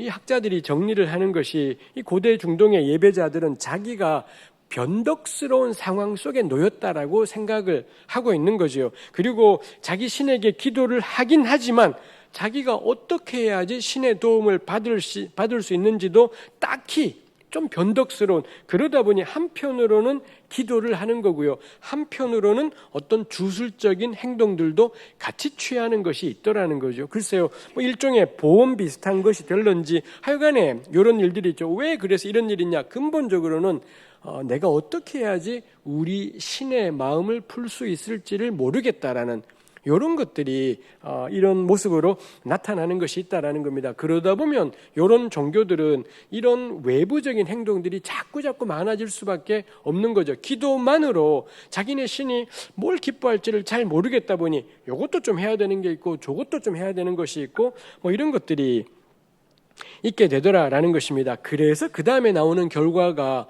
이 학자들이 정리를 하는 것이 이 고대 중동의 예배자들은 자기가 변덕스러운 상황 속에 놓였다라고 생각을 하고 있는 거죠. 그리고 자기 신에게 기도를 하긴 하지만 자기가 어떻게 해야지 신의 도움을 받을 수 있는지도 딱히 좀 변덕스러운, 그러다 보니 한편으로는 기도를 하는 거고요, 한편으로는 어떤 주술적인 행동들도 같이 취하는 것이 있더라는 거죠. 글쎄요, 일종의 보험 비슷한 것이 될런지 하여간에 이런 일들이 있죠. 왜 그래서 이런 일이 있냐? 근본적으로는 내가 어떻게 해야지 우리 신의 마음을 풀 수 있을지를 모르겠다라는 이런 것들이 이런 모습으로 나타나는 것이 있다라는 겁니다. 그러다 보면 이런 종교들은 이런 외부적인 행동들이 자꾸 많아질 수밖에 없는 거죠. 기도만으로 자기네 신이 뭘 기뻐할지를 잘 모르겠다 보니 이것도 좀 해야 되는 게 있고 저것도 좀 해야 되는 것이 있고 이런 것들이 있게 되더라라는 것입니다. 그래서 그 다음에 나오는 결과가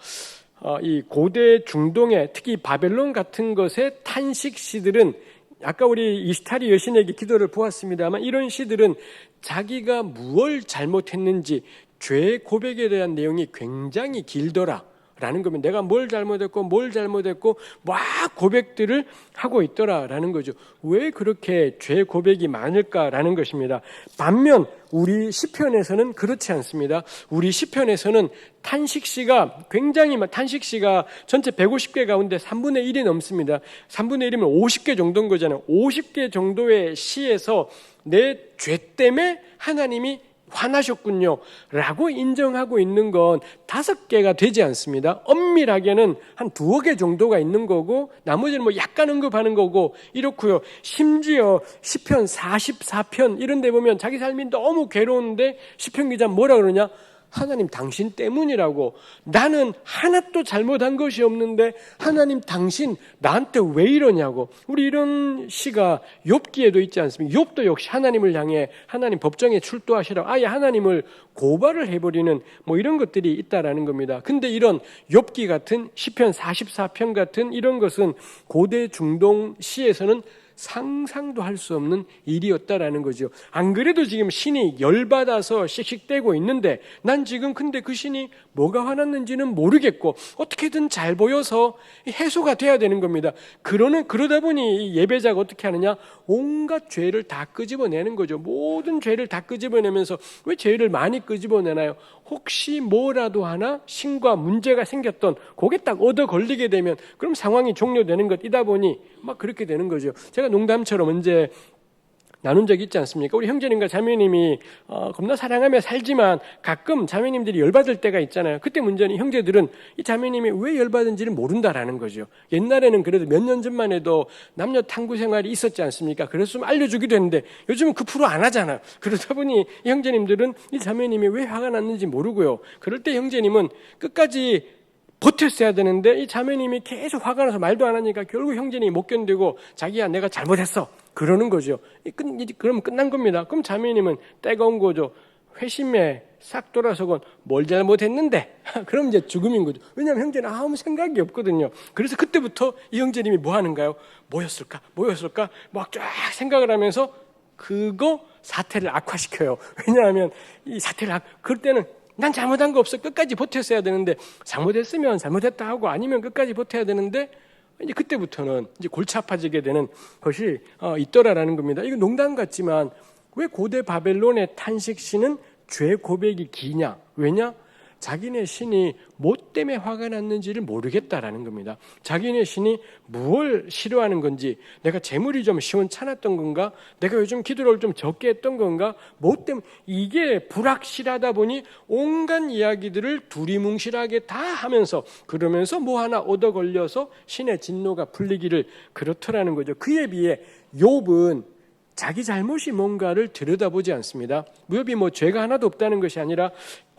이 고대 중동의 특히 바벨론 같은 것의 탄식시들은, 아까 우리 이스타리 여신에게 기도를 보았습니다만 이런 시들은 자기가 무엇을 잘못했는지 죄 고백에 대한 내용이 굉장히 길더라라는 거면 내가 뭘 잘못했고 막 고백들을 하고 있더라라는 거죠. 왜 그렇게 죄 고백이 많을까라는 것입니다. 반면 우리 시편에서는 그렇지 않습니다. 우리 시편에서는 탄식시가 굉장히 탄식시가 전체 150개 가운데 3분의 1이 넘습니다. 3분의 1이면 50개 정도인 거잖아요. 50개 정도의 시에서 내 죄 때문에 하나님이 화나셨군요 라고 인정하고 있는 건 5개가 되지 않습니다. 엄밀하게는 한 2개 정도가 있는 거고 나머지는 약간 언급하는 거고 이렇고요. 심지어 시편 44편 이런 데 보면 자기 삶이 너무 괴로운데 시편 기자 뭐라 그러냐? 하나님 당신 때문이라고. 나는 하나도 잘못한 것이 없는데 하나님 당신 나한테 왜 이러냐고. 우리 이런 시가 욥기에도 있지 않습니까? 욥도 역시 하나님을 향해 하나님 법정에 출두하시라고 아예 하나님을 고발을 해버리는 이런 것들이 있다라는 겁니다. 근데 이런 욥기 같은 시편 44편 같은 이런 것은 고대 중동 시에서는 상상도 할 수 없는 일이었다라는 거죠. 안 그래도 지금 신이 열받아서 씩씩대고 있는데 난 지금 근데 그 신이 뭐가 화났는지는 모르겠고 어떻게든 잘 보여서 해소가 돼야 되는 겁니다. 그러다 보니 예배자가 어떻게 하느냐? 온갖 죄를 다 끄집어내는 거죠. 모든 죄를 다 끄집어내면서 왜 죄를 많이 끄집어내나요? 혹시 뭐라도 하나 신과 문제가 생겼던 그게 딱 얻어 걸리게 되면 그럼 상황이 종료되는 것이다 보니 막 그렇게 되는 거죠. 제가 농담처럼 언제 나눈 적이 있지 않습니까? 우리 형제님과 자매님이 겁나 사랑하며 살지만 가끔 자매님들이 열받을 때가 있잖아요. 그때 문제는 형제들은 이 자매님이 왜 열받은지를 모른다라는 거죠. 옛날에는 그래도 몇 년 전만 해도 남녀 탐구 생활이 있었지 않습니까? 그래서 좀 알려주기도 했는데 요즘은 그 프로 안 하잖아요. 그러다 보니 이 형제님들은 이 자매님이 왜 화가 났는지 모르고요. 그럴 때 형제님은 끝까지 버텼어야 되는데 이 자매님이 계속 화가 나서 말도 안 하니까 결국 형제님이 못 견디고 자기야 내가 잘못했어 그러는 거죠. 그러면 끝난 겁니다. 그럼 자매님은 때가 온 거죠. 회심에 싹 돌아서건 뭘 잘못했는데 그럼 이제 죽음인 거죠. 왜냐하면 형제는 아무 생각이 없거든요. 그래서 그때부터 이 형제님이 뭐 하는가요? 뭐였을까 막 쫙 생각을 하면서 그거 사태를 악화시켜요. 왜냐하면 이 사태를 그럴 때는 난 잘못한 거 없어. 끝까지 버텼어야 되는데 잘못했으면 잘못했다 하고 아니면 끝까지 버텨야 되는데 이제 그때부터는 이제 골치 아파지게 되는 것이 있더라라는 겁니다. 이거 농담 같지만 왜 고대 바벨론의 탄식시는 죄 고백이 기냐? 왜냐? 자기네 신이 뭐 때문에 화가 났는지를 모르겠다라는 겁니다. 자기네 신이 무엇을 싫어하는 건지, 내가 재물이 좀 시원찮았던 건가, 내가 요즘 기도를 좀 적게 했던 건가, 뭐 때문에 이게 불확실하다 보니 온갖 이야기들을 두리뭉실하게 다 하면서 그러면서 뭐 하나 얻어 걸려서 신의 진노가 풀리기를 그렇더라는 거죠. 그에 비해 욥은 자기 잘못이 뭔가를 들여다보지 않습니다. 무협이 뭐 죄가 하나도 없다는 것이 아니라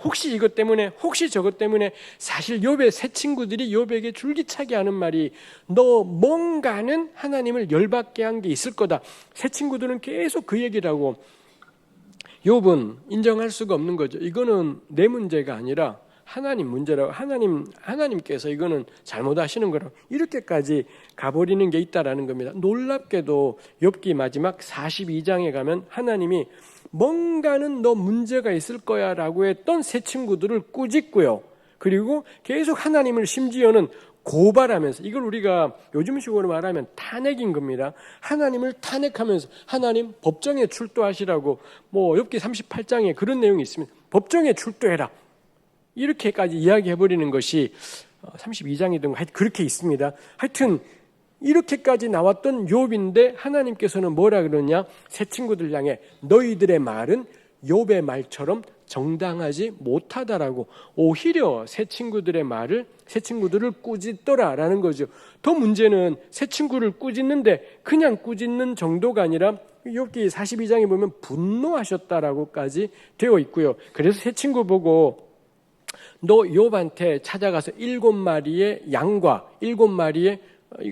혹시 이것 때문에 혹시 저것 때문에 사실 욥의 새 친구들이 욥에게 줄기차게 하는 말이 너 뭔가는 하나님을 열받게 한 게 있을 거다. 새 친구들은 계속 그 얘기를 하고 욥은 인정할 수가 없는 거죠. 이거는 내 문제가 아니라 하나님 문제라고 하나님께서 이거는 잘못하시는 거라고 이렇게까지 가버리는 게 있다라는 겁니다. 놀랍게도 욥기 마지막 42장에 가면 하나님이 뭔가는 너 문제가 있을 거야라고 했던 새 친구들을 꾸짖고요. 그리고 계속 하나님을 심지어는 고발하면서 이걸 우리가 요즘식으로 말하면 탄핵인 겁니다. 하나님을 탄핵하면서 하나님 법정에 출두하시라고 뭐 욥기 38장에 그런 내용이 있습니다. 법정에 출두해라. 이렇게까지 이야기해버리는 것이 32장이든 하여튼 그렇게 있습니다. 하여튼 이렇게까지 나왔던 욥인데 하나님께서는 뭐라 그러냐? 새 친구들 향해 너희들의 말은 욥의 말처럼 정당하지 못하다라고 오히려 새 친구들의 말을 새 친구들을 꾸짖더라라는 거죠. 더 문제는 새 친구를 꾸짖는데 그냥 꾸짖는 정도가 아니라 욥기 42장에 보면 분노하셨다라고까지 되어 있고요. 그래서 새 친구 보고 너 욥한테 찾아가서 7마리의 양과 7마리의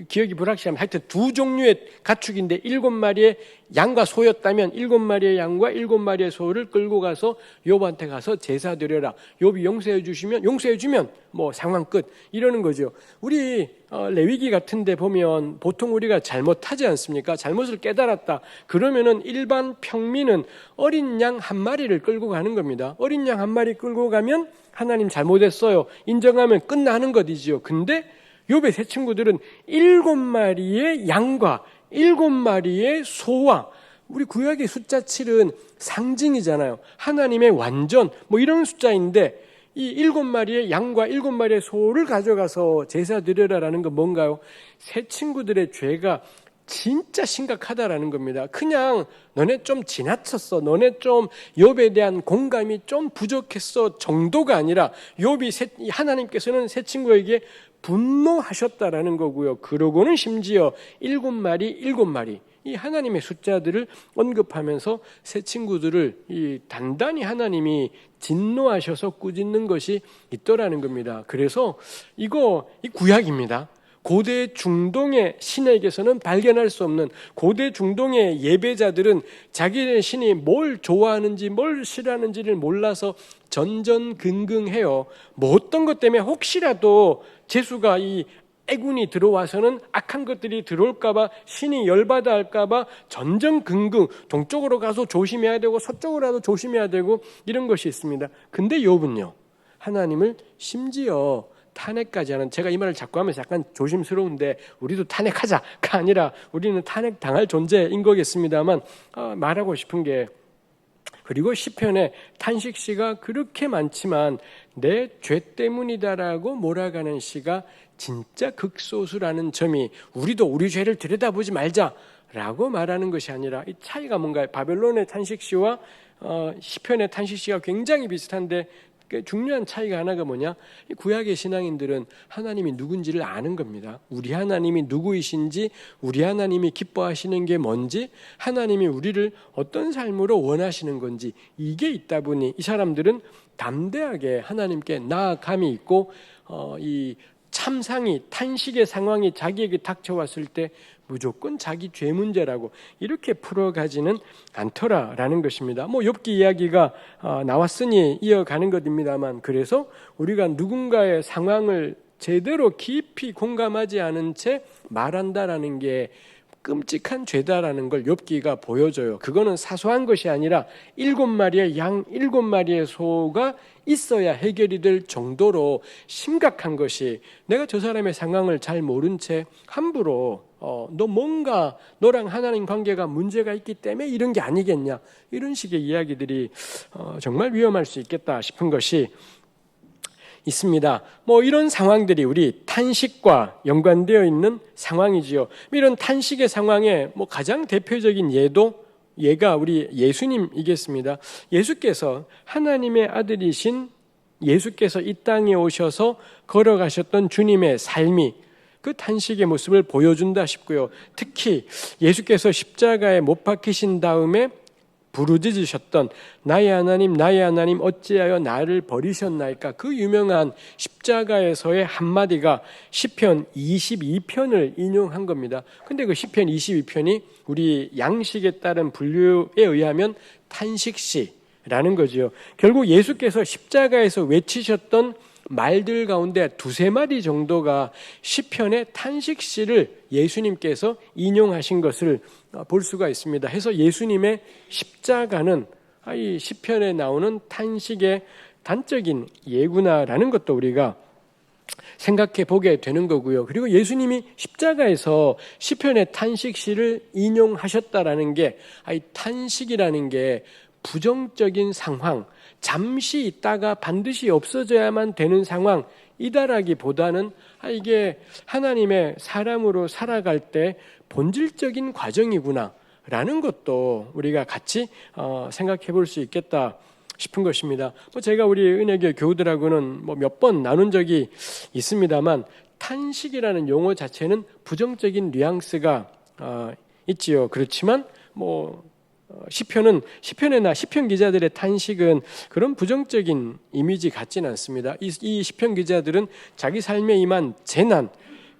기억이 불확실하면 하여튼 2종류의 가축인데 7마리의 양과 소였다면 7마리의 양과 7마리의 소를 끌고 가서 욥한테 가서 제사 드려라. 욥이 용서해 주면 뭐 상황 끝 이러는 거죠. 우리 레위기 같은 데 보면 보통 우리가 잘못하지 않습니까? 잘못을 깨달았다. 그러면은 일반 평민은 어린 양 한 마리를 끌고 가는 겁니다. 어린 양 한 마리 끌고 가면 하나님 잘못했어요. 인정하면 끝나는 것이지요. 근데 욥의 새 친구들은 7마리의 양과 7마리의 소와 우리 구약의 숫자 7은 상징이잖아요. 하나님의 완전 뭐 이런 숫자인데 이 7마리의 양과 7마리의 소를 가져가서 제사 드려라라는 건 뭔가요? 새 친구들의 죄가 진짜 심각하다라는 겁니다. 그냥 너네 좀 지나쳤어. 너네 좀 욥에 대한 공감이 좀 부족했어 정도가 아니라 욥이 하나님께서는 새 친구에게 분노하셨다라는 거고요. 그러고는 심지어 7마리 이 하나님의 숫자들을 언급하면서 새 친구들을 이 단단히 하나님이 진노하셔서 꾸짖는 것이 있더라는 겁니다. 그래서 이 구약입니다. 고대 중동의 신에게서는 발견할 수 없는 고대 중동의 예배자들은 자기네 신이 뭘 좋아하는지 뭘 싫어하는지를 몰라서 전전긍긍해요. 뭐 어떤 것 때문에 혹시라도 재수가 이 애군이 들어와서는 악한 것들이 들어올까봐 신이 열받아 할까봐 전전긍긍 동쪽으로 가서 조심해야 되고 서쪽으로 가서 조심해야 되고 이런 것이 있습니다. 근데 욥은요 하나님을 심지어 탄핵까지 하는 제가 이 말을 자꾸 하면서 약간 조심스러운데 우리도 탄핵하자가 아니라 우리는 탄핵 당할 존재인 거겠습니다만 말하고 싶은 게 그리고 시편에 탄식시가 그렇게 많지만 내 죄 때문이다라고 몰아가는 시가 진짜 극소수라는 점이 우리도 우리 죄를 들여다보지 말자 라고 말하는 것이 아니라 이 차이가 뭔가요? 바벨론의 탄식시와 시편의 탄식시가 굉장히 비슷한데 중요한 차이가 하나가 뭐냐? 구약의 신앙인들은 하나님이 누군지를 아는 겁니다. 우리 하나님이 누구이신지, 우리 하나님이 기뻐하시는 게 뭔지, 하나님이 우리를 어떤 삶으로 원하시는 건지 이게 있다 보니 이 사람들은 담대하게 하나님께 나아감이 있고 이 참상이 탄식의 상황이 자기에게 닥쳐왔을 때 무조건 자기 죄 문제라고 이렇게 풀어가지는 않더라라는 것입니다. 욥기 이야기가 나왔으니 이어가는 것입니다만, 그래서 우리가 누군가의 상황을 제대로 깊이 공감하지 않은 채 말한다라는 게 끔찍한 죄다라는 걸 욥기가 보여줘요. 그거는 사소한 것이 아니라 7마리의 양 7마리의 소가 있어야 해결이 될 정도로 심각한 것이, 내가 저 사람의 상황을 잘 모른 채 함부로 너 뭔가 너랑 하나님 관계가 문제가 있기 때문에 이런 게 아니겠냐, 이런 식의 이야기들이 정말 위험할 수 있겠다 싶은 것이 있습니다. 이런 상황들이 우리 탄식과 연관되어 있는 상황이지요. 이런 탄식의 상황에 가장 대표적인 예가 우리 예수님이겠습니다. 예수께서 하나님의 아들이신 예수께서 이 땅에 오셔서 걸어가셨던 주님의 삶이 그 탄식의 모습을 보여준다 싶고요. 특히 예수께서 십자가에 못 박히신 다음에 부르짖으셨던 나의 하나님 어찌하여 나를 버리셨나이까, 그 유명한 십자가에서의 한마디가 시편 22편을 인용한 겁니다. 근데 그 시편 22편이 우리 양식에 따른 분류에 의하면 탄식시라는 거지요. 결국 예수께서 십자가에서 외치셨던 말들 가운데 2-3마디 정도가 시편의 탄식시를 예수님께서 인용하신 것을 볼 수가 있습니다. 해서 예수님의 십자가는 이 시편에 나오는 탄식의 단적인 예구나라는 것도 우리가 생각해 보게 되는 거고요. 그리고 예수님이 십자가에서 시편의 탄식시를 인용하셨다라는 게, 이 탄식이라는 게 부정적인 상황, 잠시 있다가 반드시 없어져야만 되는 상황이다라기보다는 이게 하나님의 사람으로 살아갈 때 본질적인 과정이구나라는 것도 우리가 같이 생각해 볼 수 있겠다 싶은 것입니다. 제가 우리 은혜교회 교우들하고는 몇 번 나눈 적이 있습니다만, 탄식이라는 용어 자체는 부정적인 뉘앙스가 있지요. 그렇지만 시편이나 시편 기자들의 탄식은 그런 부정적인 이미지 같지는 않습니다. 이 시편 기자들은 자기 삶에 임한 재난,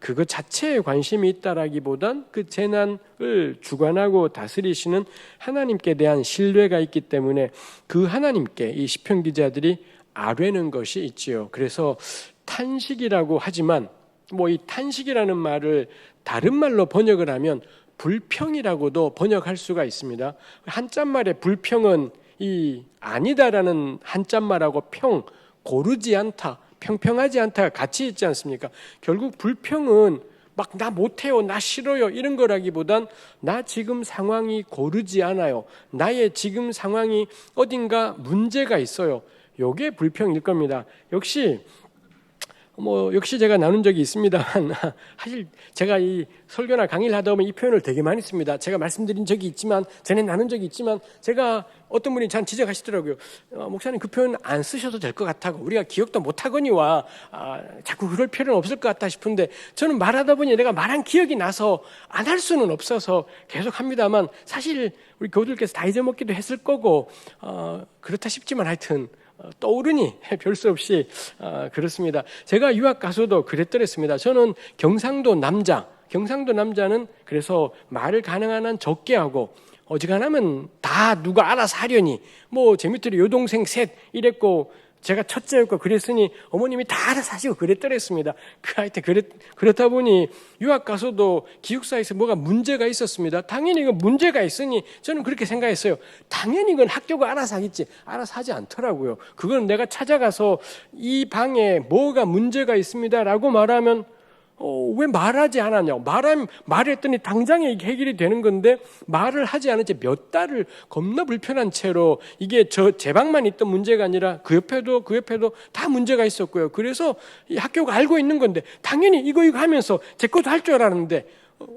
그것 자체에 관심이 있다라기보단 그 재난을 주관하고 다스리시는 하나님께 대한 신뢰가 있기 때문에 그 하나님께 이 시편 기자들이 아뢰는 것이 있지요. 그래서 탄식이라고 하지만 이 탄식이라는 말을 다른 말로 번역을 하면 불평이라고도 번역할 수가 있습니다. 한자말의 불평은 이 아니다라는 한자말하고 고르지 않다, 평평하지 않다가 같이 있지 않습니까? 결국 불평은 나 못해요, 나 싫어요 이런 거라기보단 나 지금 상황이 고르지 않아요, 나의 지금 상황이 어딘가 문제가 있어요, 요게 불평일 겁니다. 역시 제가 나눈 적이 있습니다만, 사실 제가 이 설교나 강의를 하다 보면 이 표현을 되게 많이 씁니다. 제가 말씀드린 적이 있지만, 전에 나눈 적이 있지만, 제가 어떤 분이 전 지적하시더라고요. 목사님 그 표현 안 쓰셔도 될 것 같다고, 우리가 기억도 못하거니와 자꾸 그럴 필요는 없을 것 같다 싶은데, 저는 말하다 보니 내가 말한 기억이 나서 안 할 수는 없어서 계속 합니다만, 사실 우리 교우들께서 다 잊어먹기도 했을 거고 그렇다 싶지만 하여튼 떠오르니 별 수 없이 그렇습니다. 제가 유학 가서도 그랬더랬습니다. 저는 경상도 남자는 그래서 말을 가능한 한 적게 하고, 어지간하면 다 누가 알아서 하려니 제 밑으로 여동생 셋 이랬고, 제가 첫째였고 그랬으니 어머님이 다 알아서 하시고 그랬더랬습니다. 하여튼 그렇다 보니 유학 가서도 기숙사에서 뭐가 문제가 있었습니다. 당연히 이거 문제가 있으니 저는 그렇게 생각했어요. 당연히 이건 학교가 알아서 하겠지. 알아서 하지 않더라고요. 그건 내가 찾아가서 이 방에 뭐가 문제가 있습니다라고 말하면 왜 말하지 않았냐고, 말했더니 당장에 이게 해결이 되는 건데 말을 하지 않은 채 몇 달을 겁나 불편한 채로, 이게 제 방만 있던 문제가 아니라 그 옆에도 다 문제가 있었고요. 그래서 이 학교가 알고 있는 건데 당연히 이거 하면서 제 것도 할 줄 알았는데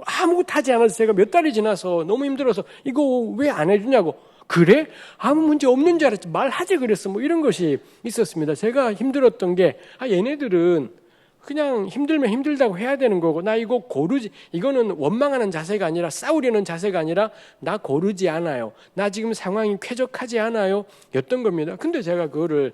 아무것도 하지 않아서 제가 몇 달이 지나서 너무 힘들어서 이거 왜 안 해주냐고. 그래? 아무 문제 없는 줄 알았지. 말하지 그랬어. 뭐 이런 것이 있었습니다. 제가 힘들었던 게 얘네들은 그냥 힘들면 힘들다고 해야 되는 거고, 나 이거 고르지, 이거는 원망하는 자세가 아니라 싸우려는 자세가 아니라 나 고르지 않아요. 나 지금 상황이 쾌적하지 않아요. 였던 겁니다. 근데 제가 그거를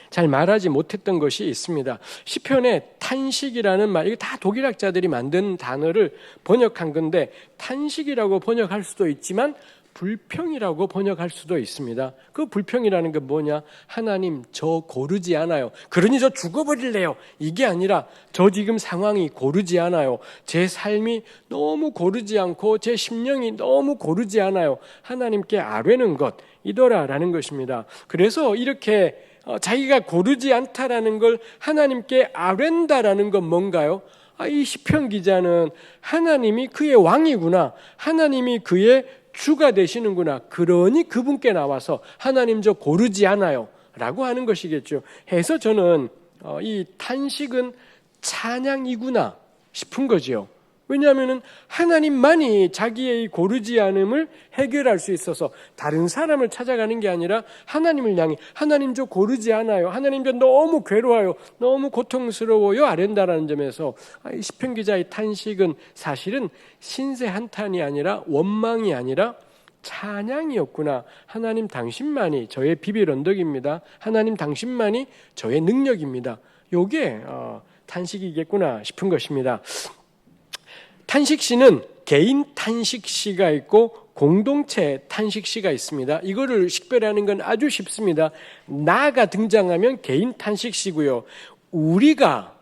잘 말하지 못했던 것이 있습니다. 시편에 탄식이라는 말, 이거 다 독일학자들이 만든 단어를 번역한 건데, 탄식이라고 번역할 수도 있지만 불평이라고 번역할 수도 있습니다. 그 불평이라는 게 뭐냐? 하나님, 저 고르지 않아요. 그러니 저 죽어버릴래요. 이게 아니라 저 지금 상황이 고르지 않아요. 제 삶이 너무 고르지 않고 제 심령이 너무 고르지 않아요. 하나님께 아뢰는 것이더라라는 것입니다. 그래서 이렇게 자기가 고르지 않다라는 걸 하나님께 아뢰는다라는 건 뭔가요? 이 시편 기자는 하나님이 그의 왕이구나, 하나님이 그의 주가 되시는구나, 그러니 그분께 나와서 하나님 저 고르지 않아요 라고 하는 것이겠죠. 해서 저는 이 탄식은 찬양이구나 싶은 거죠. 왜냐하면 하나님만이 자기의 고르지 않음을 해결할 수 있어서 다른 사람을 찾아가는 게 아니라 하나님을 향해, 하나님 저 고르지 않아요, 하나님 저 너무 괴로워요, 너무 고통스러워요 아랜다라는 점에서 이 시편 기자의 탄식은 사실은 신세 한탄이 아니라 원망이 아니라 찬양이었구나. 하나님 당신만이 저의 비빌 언덕입니다. 하나님 당신만이 저의 능력입니다. 요게 탄식이겠구나 싶은 것입니다. 탄식시는 개인 탄식시가 있고 공동체 탄식시가 있습니다. 이거를 식별하는 건 아주 쉽습니다. 나가 등장하면 개인 탄식시고요. 우리가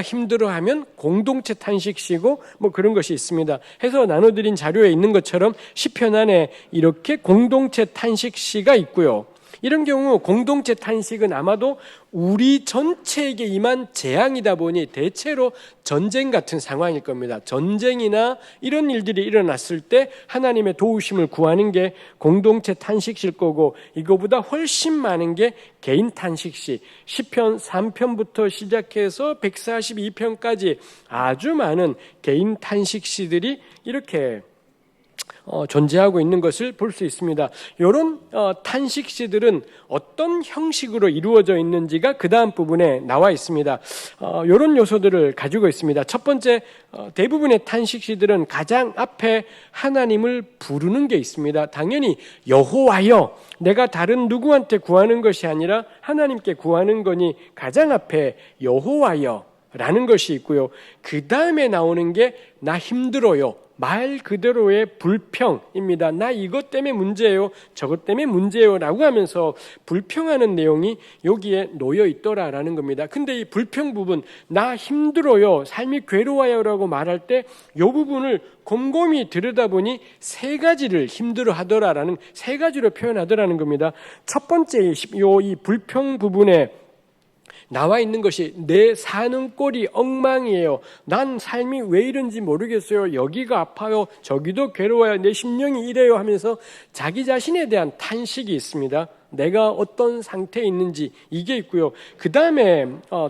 힘들어하면 공동체 탄식시고 뭐 그런 것이 있습니다. 해서 나눠드린 자료에 있는 것처럼 시편 안에 이렇게 공동체 탄식시가 있고요. 이런 경우 공동체 탄식은 아마도 우리 전체에게 임한 재앙이다 보니 대체로 전쟁 같은 상황일 겁니다. 전쟁이나 이런 일들이 일어났을 때 하나님의 도우심을 구하는 게 공동체 탄식시일 거고, 이거보다 훨씬 많은 게 개인 탄식시. 시편 3편부터 시작해서 142편까지 아주 많은 개인 탄식시들이 이렇게 존재하고 있는 것을 볼 수 있습니다. 이런 탄식시들은 어떤 형식으로 이루어져 있는지가 그 다음 부분에 나와 있습니다. 이런 요소들을 가지고 있습니다. 첫 번째, 대부분의 탄식시들은 가장 앞에 하나님을 부르는 게 있습니다. 당연히 여호와여, 내가 다른 누구한테 구하는 것이 아니라 하나님께 구하는 거니 가장 앞에 여호와여 라는 것이 있고요. 그 다음에 나오는 게 나 힘들어요, 말 그대로의 불평입니다. 나 이것 때문에 문제예요, 저것 때문에 문제예요 라고 하면서 불평하는 내용이 여기에 놓여 있더라라는 겁니다. 근데 이 불평 부분, 나 힘들어요, 삶이 괴로워요 라고 말할 때 이 부분을 곰곰이 들여다보니 세 가지를 힘들어하더라라는, 세 가지로 표현하더라는 겁니다. 첫 번째 이 불평 부분에 나와 있는 것이 내 사는 꼴이 엉망이에요, 난 삶이 왜 이런지 모르겠어요, 여기가 아파요, 저기도 괴로워요, 내 심령이 이래요 하면서 자기 자신에 대한 탄식이 있습니다. 내가 어떤 상태에 있는지 이게 있고요. 그 다음에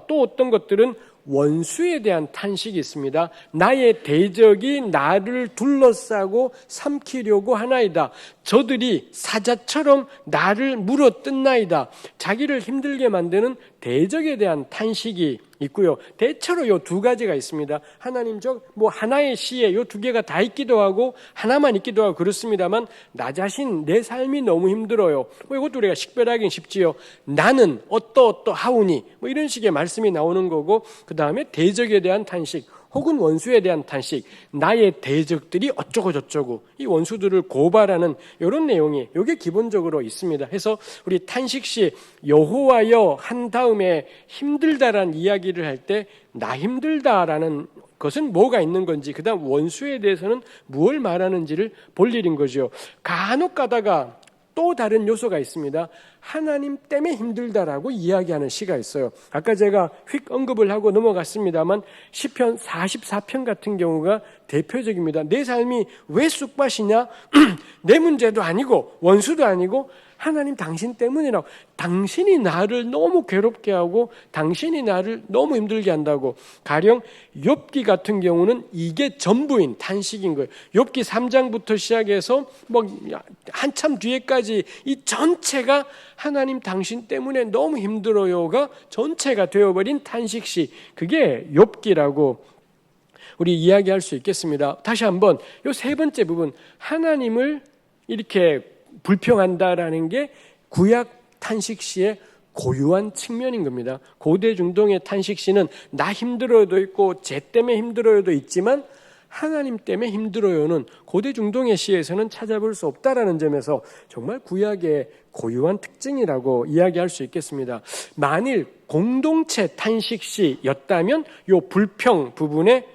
또 어떤 것들은 원수에 대한 탄식이 있습니다. 나의 대적이 나를 둘러싸고 삼키려고 하나이다. 저들이 사자처럼 나를 물어뜯나이다. 자기를 힘들게 만드는 대적에 대한 탄식이 있고요. 대체로 이 두 가지가 있습니다. 하나님 하나의 시에 이 두 개가 다 있기도 하고 하나만 있기도 하고 그렇습니다만, 나 자신, 내 삶이 너무 힘들어요. 이것도 우리가 식별하긴 쉽지요. 나는 어떠하오니 이런 식의 말씀이 나오는 거고, 그 다음에 대적에 대한 탄식 혹은 원수에 대한 탄식, 나의 대적들이 어쩌고 저쩌고 이 원수들을 고발하는 이런 내용이 이게 기본적으로 있습니다. 해서 우리 탄식시 여호와여 한 다음에 힘들다라는 이야기를 할 때 나 힘들다라는 것은 뭐가 있는 건지, 그 다음 원수에 대해서는 무엇을 말하는지를 볼 일인 거죠. 간혹 가다가 또 다른 요소가 있습니다. 하나님 때문에 힘들다라고 이야기하는 시가 있어요. 아까 제가 휙 언급을 하고 넘어갔습니다만 시편 44편 같은 경우가 대표적입니다. 내 삶이 왜 쑥밭이냐? 내 문제도 아니고 원수도 아니고 하나님 당신 때문이라고. 당신이 나를 너무 괴롭게 하고 당신이 나를 너무 힘들게 한다고. 가령 욥기 같은 경우는 이게 전부인 탄식인 거예요. 욥기 3장부터 시작해서 뭐 한참 뒤에까지 이 전체가 하나님 당신 때문에 너무 힘들어요가 전체가 되어버린 탄식시. 그게 욥기라고 우리 이야기할 수 있겠습니다. 다시 한번 이 세 번째 부분, 하나님을 이렇게 불평한다라는 게 구약 탄식시의 고유한 측면인 겁니다. 고대 중동의 탄식시는 나 힘들어요도 있고 쟤 때문에 힘들어요도 있지만 하나님 때문에 힘들어요는 고대 중동의 시에서는 찾아볼 수 없다라는 점에서 정말 구약의 고유한 특징이라고 이야기할 수 있겠습니다. 만일 공동체 탄식시였다면 이 불평 부분에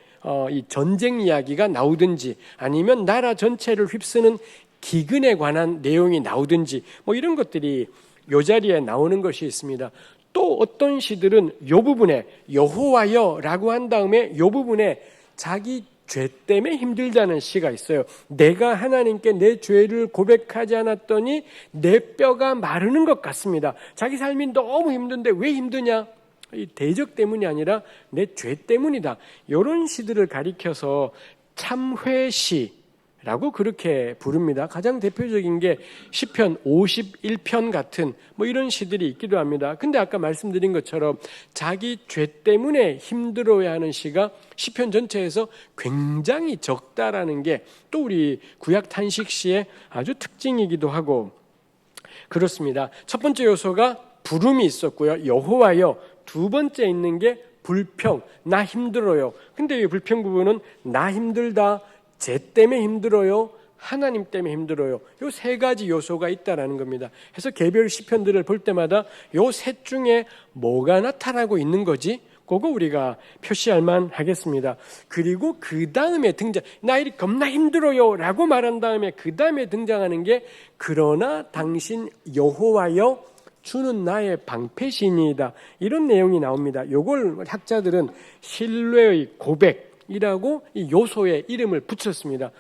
이 전쟁 이야기가 나오든지 아니면 나라 전체를 휩쓰는 기근에 관한 내용이 나오든지 뭐 이런 것들이 이 자리에 나오는 것이 있습니다. 또 어떤 시들은 이 부분에 여호와여라고 한 다음에 이 부분에 자기 죄 때문에 힘들다는 시가 있어요. 내가 하나님께 내 죄를 고백하지 않았더니 내 뼈가 마르는 것 같습니다. 자기 삶이 너무 힘든데 왜 힘드냐? 이 대적 때문이 아니라 내 죄 때문이다. 이런 시들을 가리켜서 참회시라고 그렇게 부릅니다. 가장 대표적인 게 시편 51편 같은 뭐 이런 시들이 있기도 합니다. 근데 아까 말씀드린 것처럼 자기 죄 때문에 힘들어야 하는 시가 시편 전체에서 굉장히 적다라는 게 또 우리 구약 탄식시의 아주 특징이기도 하고 그렇습니다. 첫 번째 요소가 부름이 있었고요. 여호와여. 두 번째 있는 게 불평, 나 힘들어요. 근데 이 불평 부분은 나 힘들다, 쟤 때문에 힘들어요, 하나님 때문에 힘들어요. 이 세 가지 요소가 있다라는 겁니다. 그래서 개별 시편들을 볼 때마다 이 셋 중에 뭐가 나타나고 있는 거지? 그거 우리가 표시할 만 하겠습니다. 그리고 그 다음에 등장, 나 이리 겁나 힘들어요 라고 말한 다음에 그 다음에 등장하는 게 그러나 당신 여호와여 주는 나의 방패시니이다. 이런 내용이 나옵니다. 이걸 학자들은 신뢰의 고백이라고 이 요소에 이름을 붙였습니다.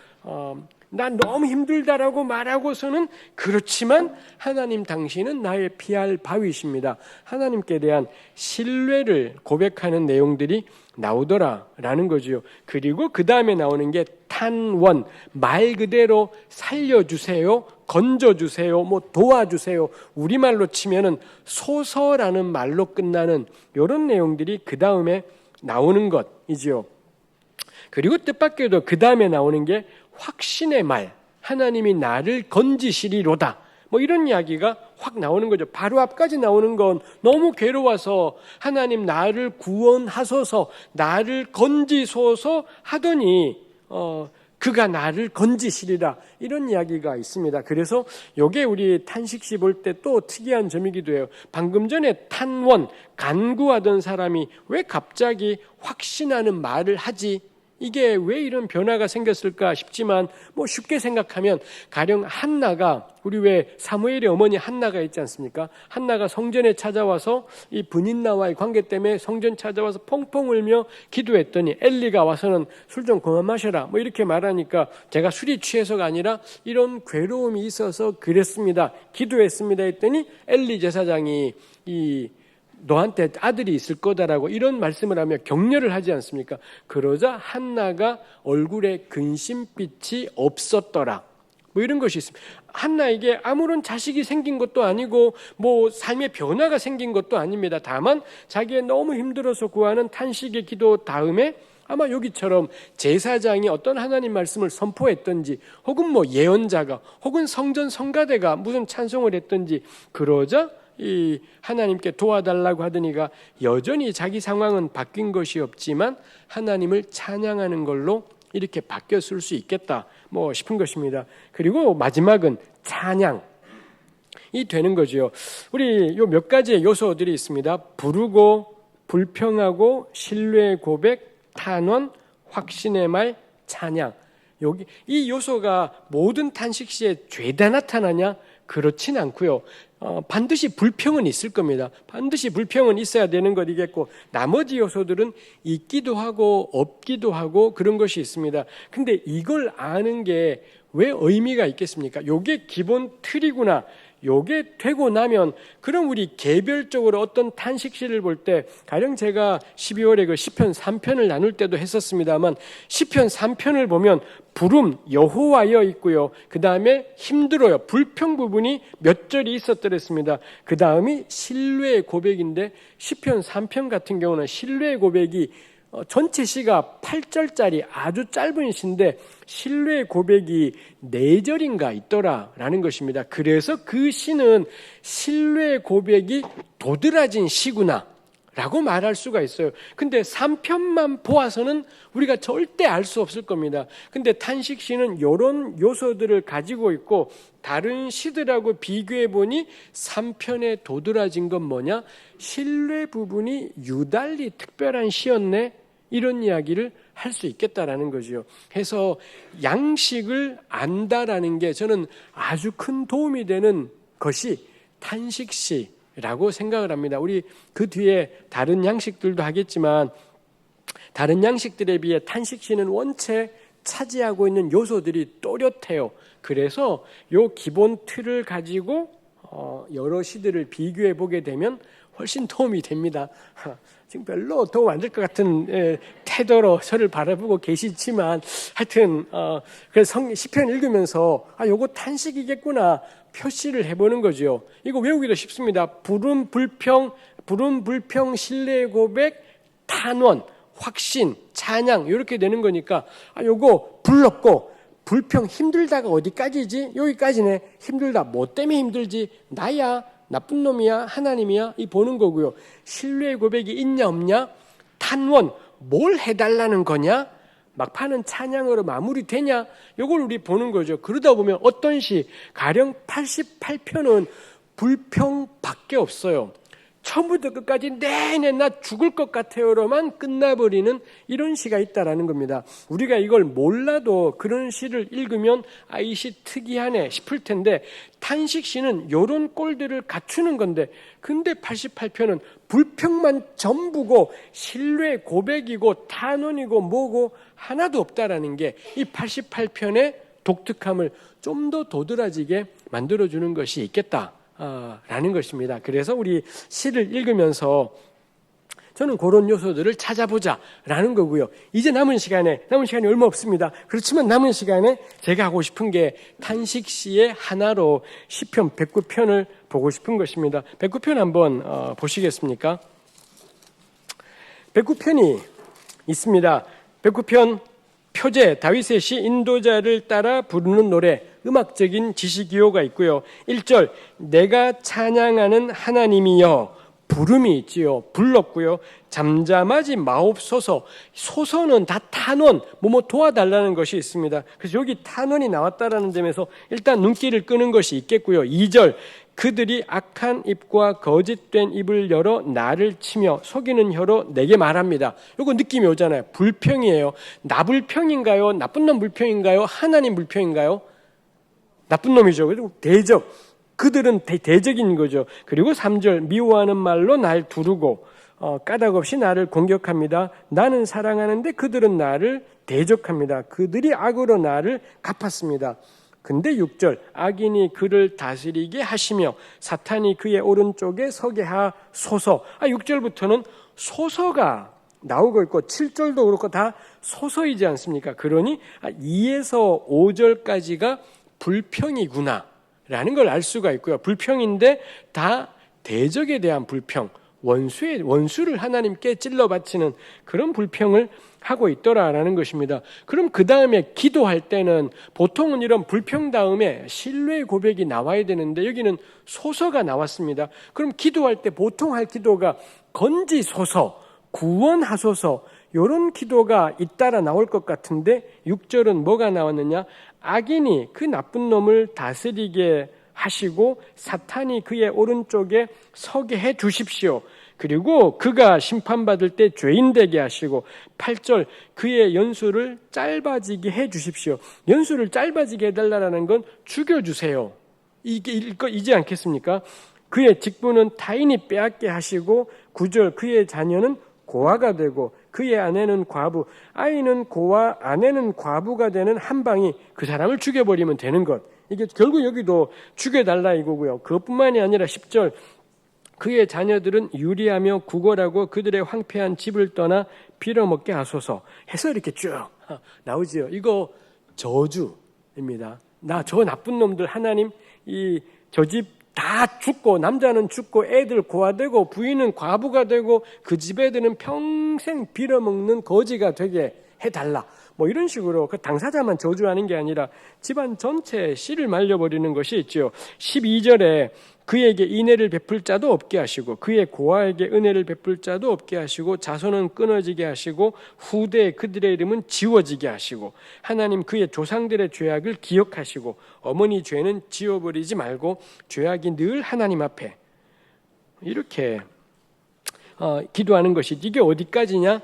난 너무 힘들다라고 말하고서는 그렇지만 하나님 당신은 나의 피할 바위십니다. 하나님께 대한 신뢰를 고백하는 내용들이 나오더라라는 거죠. 그리고 그 다음에 나오는 게 탄원, 말 그대로 살려주세요, 건져주세요, 뭐 도와주세요. 우리말로 치면은 소서라는 말로 끝나는 이런 내용들이 그 다음에 나오는 것이지요. 그리고 뜻밖에도 그 다음에 나오는 게 확신의 말, 하나님이 나를 건지시리로다. 뭐 이런 이야기가 확 나오는 거죠. 바로 앞까지 나오는 건 너무 괴로워서 하나님 나를 구원하소서, 나를 건지소서 하더니 그가 나를 건지시리라 이런 이야기가 있습니다. 그래서 이게 우리 탄식시 볼 때 또 특이한 점이기도 해요. 방금 전에 탄원, 간구하던 사람이 왜 갑자기 확신하는 말을 하지? 이게 왜 이런 변화가 생겼을까 싶지만 뭐 쉽게 생각하면 가령 한나가 우리 왜 사무엘의 어머니 한나가 있지 않습니까? 한나가 성전에 찾아와서 이 분인나와의 관계 때문에 성전 찾아와서 펑펑 울며 기도했더니 엘리가 와서는 술 좀 그만 마셔라 뭐 이렇게 말하니까 제가 술이 취해서가 아니라 이런 괴로움이 있어서 그랬습니다. 기도했습니다 했더니 엘리 제사장이 너한테 아들이 있을 거다라고 이런 말씀을 하며 격려를 하지 않습니까? 그러자 한나가 얼굴에 근심빛이 없었더라. 뭐 이런 것이 있습니다. 한나에게 아무런 자식이 생긴 것도 아니고 뭐 삶의 변화가 생긴 것도 아닙니다. 다만 자기의 너무 힘들어서 구하는 탄식의 기도 다음에 아마 여기처럼 제사장이 어떤 하나님 말씀을 선포했던지 혹은 뭐 예언자가 혹은 성전 성가대가 무슨 찬송을 했던지 그러자 이 하나님께 도와달라고 하더니가 여전히 자기 상황은 바뀐 것이 없지만 하나님을 찬양하는 걸로 이렇게 바뀌었을 수 있겠다 뭐 싶은 것입니다. 그리고 마지막은 찬양이 되는 거죠. 우리 요 몇 가지의 요소들이 있습니다. 부르고 불평하고 신뢰의 고백, 탄원, 확신의 말, 찬양. 여기 이 요소가 모든 탄식시에 죄다 나타나냐? 그렇진 않고요. 반드시 불평은 있을 겁니다. 반드시 불평은 있어야 되는 것이겠고 나머지 요소들은 있기도 하고 없기도 하고 그런 것이 있습니다. 근데 이걸 아는 게 왜 의미가 있겠습니까? 요게 기본 틀이구나. 요게 되고 나면 그럼 우리 개별적으로 어떤 탄식시를 볼 때 가령 제가 12월에 그 시편 3편을 나눌 때도 했었습니다만 시편 3편을 보면 부름 여호와여 있고요. 그 다음에 힘들어요. 불평 부분이 몇 절이 있었더랬습니다. 그 다음이 신뢰의 고백인데 시편 3편 같은 경우는 신뢰의 고백이 전체 시가 8절짜리 아주 짧은 시인데 신뢰의 고백이 4절인가 있더라라는 것입니다. 그래서 그 시는 신뢰의 고백이 도드라진 시구나 라고 말할 수가 있어요. 근데 3편만 보아서는 우리가 절대 알 수 없을 겁니다. 근데 탄식시는 이런 요소들을 가지고 있고 다른 시들하고 비교해 보니 3편에 도드라진 건 뭐냐? 신뢰 부분이 유달리 특별한 시였네. 이런 이야기를 할 수 있겠다라는 거죠. 해서 양식을 안다라는 게 저는 아주 큰 도움이 되는 것이 탄식시라고 생각을 합니다. 우리 그 뒤에 다른 양식들도 하겠지만 다른 양식들에 비해 탄식시는 원체 차지하고 있는 요소들이 또렷해요. 그래서 요 기본 틀을 가지고 여러 시들을 비교해 보게 되면 훨씬 도움이 됩니다. 지금 별로 도움 안 될 것 같은 태도로 저를 바라보고 계시지만 하여튼 그래서 시편 읽으면서 요거 탄식이겠구나 표시를 해보는 거죠. 이거 외우기도 쉽습니다. 불음 불평 신뢰의 고백 탄원 확신 찬양 이렇게 되는 거니까 요거 불렀고 불평 힘들다가 어디까지지? 여기까지네. 힘들다. 뭐 때문에 힘들지? 나야? 나쁜 놈이야? 하나님이야? 이 보는 거고요. 신뢰의 고백이 있냐 없냐? 탄원, 뭘 해달라는 거냐? 막판은 찬양으로 마무리되냐? 이걸 우리 보는 거죠. 그러다 보면 어떤 시, 가령 88편은 불평밖에 없어요. 처음부터 끝까지 내내 나 죽을 것 같아요로만 끝나버리는 이런 시가 있다라는 겁니다. 우리가 이걸 몰라도 그런 시를 읽으면 이 시 특이하네 싶을 텐데 탄식시는 이런 꼴들을 갖추는 건데 근데 88편은 불평만 전부고 신뢰 고백이고 탄원이고 뭐고 하나도 없다라는 게 이 88편의 독특함을 좀 더 도드라지게 만들어주는 것이 있겠다. 라는 것입니다. 그래서 우리 시를 읽으면서 저는 그런 요소들을 찾아보자라는 거고요. 이제 남은 시간이 얼마 없습니다. 그렇지만 남은 시간에 제가 하고 싶은 게 탄식시의 하나로 시편 109편을 보고 싶은 것입니다. 109편 한번 보시겠습니까? 109편이 있습니다. 109편 표제, 다윗의 시 인도자를 따라 부르는 노래, 음악적인 지식기호가 있고요. 1절, 내가 찬양하는 하나님이여, 부름이 있지요. 불렀고요. 잠잠하지 마옵소서. 소서는 다 탄원, 뭐뭐 도와달라는 것이 있습니다. 그래서 여기 탄원이 나왔다라는 점에서 일단 눈길을 끄는 것이 있겠고요. 2절, 그들이 악한 입과 거짓된 입을 열어 나를 치며 속이는 혀로 내게 말합니다. 이거 느낌이 오잖아요. 불평이에요. 나 불평인가요? 나쁜 놈 불평인가요? 하나님 불평인가요? 나쁜 놈이죠. 그리고 대적. 그들은 대적인 거죠. 그리고 3절 미워하는 말로 날 두르고 까닭없이 나를 공격합니다. 나는 사랑하는데 그들은 나를 대적합니다. 그들이 악으로 나를 갚았습니다. 근데 6절 악인이 그를 다스리게 하시며 사탄이 그의 오른쪽에 서게 하소서. 6절부터는 소서가 나오고 있고 7절도 그렇고 다 소서이지 않습니까? 그러니 2에서 5절까지가 불평이구나 라는 걸 알 수가 있고요. 불평인데 다 대적에 대한 불평, 원수를 하나님께 찔러 바치는 그런 불평을 하고 있더라라는 것입니다. 그럼 그 다음에 기도할 때는 보통은 이런 불평 다음에 신뢰의 고백이 나와야 되는데 여기는 소서가 나왔습니다. 그럼 기도할 때 보통 할 기도가 건지소서, 구원하소서 이런 기도가 잇따라 나올 것 같은데 6절은 뭐가 나왔느냐? 악인이 그 나쁜 놈을 다스리게 하시고 사탄이 그의 오른쪽에 서게 해 주십시오. 그리고 그가 심판받을 때 죄인 되게 하시고 8절 그의 연수를 짧아지게 해 주십시오. 연수를 짧아지게 해달라는 건 죽여주세요 이게 이지 않겠습니까? 그의 직분은 타인이 빼앗게 하시고 9절 그의 자녀는 고아가 되고 그의 아내는 과부, 아이는 고아, 아내는 과부가 되는 한 방이 그 사람을 죽여버리면 되는 것. 이게 결국 여기도 죽여달라 이거고요. 그것뿐만이 아니라 10절 그의 자녀들은 유리하며 구걸하고 그들의 황폐한 집을 떠나 빌어먹게 하소서 해서 이렇게 쭉 나오지요. 이거 저주입니다. 저 나쁜 놈들 하나님 저 집 다 죽고 남자는 죽고 애들 고아되고 부인은 과부가 되고 그 집 애들은 평생 빌어먹는 거지가 되게 해달라. 뭐 이런 식으로 그 당사자만 저주하는 게 아니라 집안 전체에 씨를 말려버리는 것이 있죠. 12절에 그에게 인애를 베풀 자도 없게 하시고 그의 고아에게 은혜를 베풀 자도 없게 하시고 자손은 끊어지게 하시고 후대에 그들의 이름은 지워지게 하시고 하나님 그의 조상들의 죄악을 기억하시고 어머니 죄는 지워버리지 말고 죄악이 늘 하나님 앞에 이렇게 기도하는 것이 이게 어디까지냐?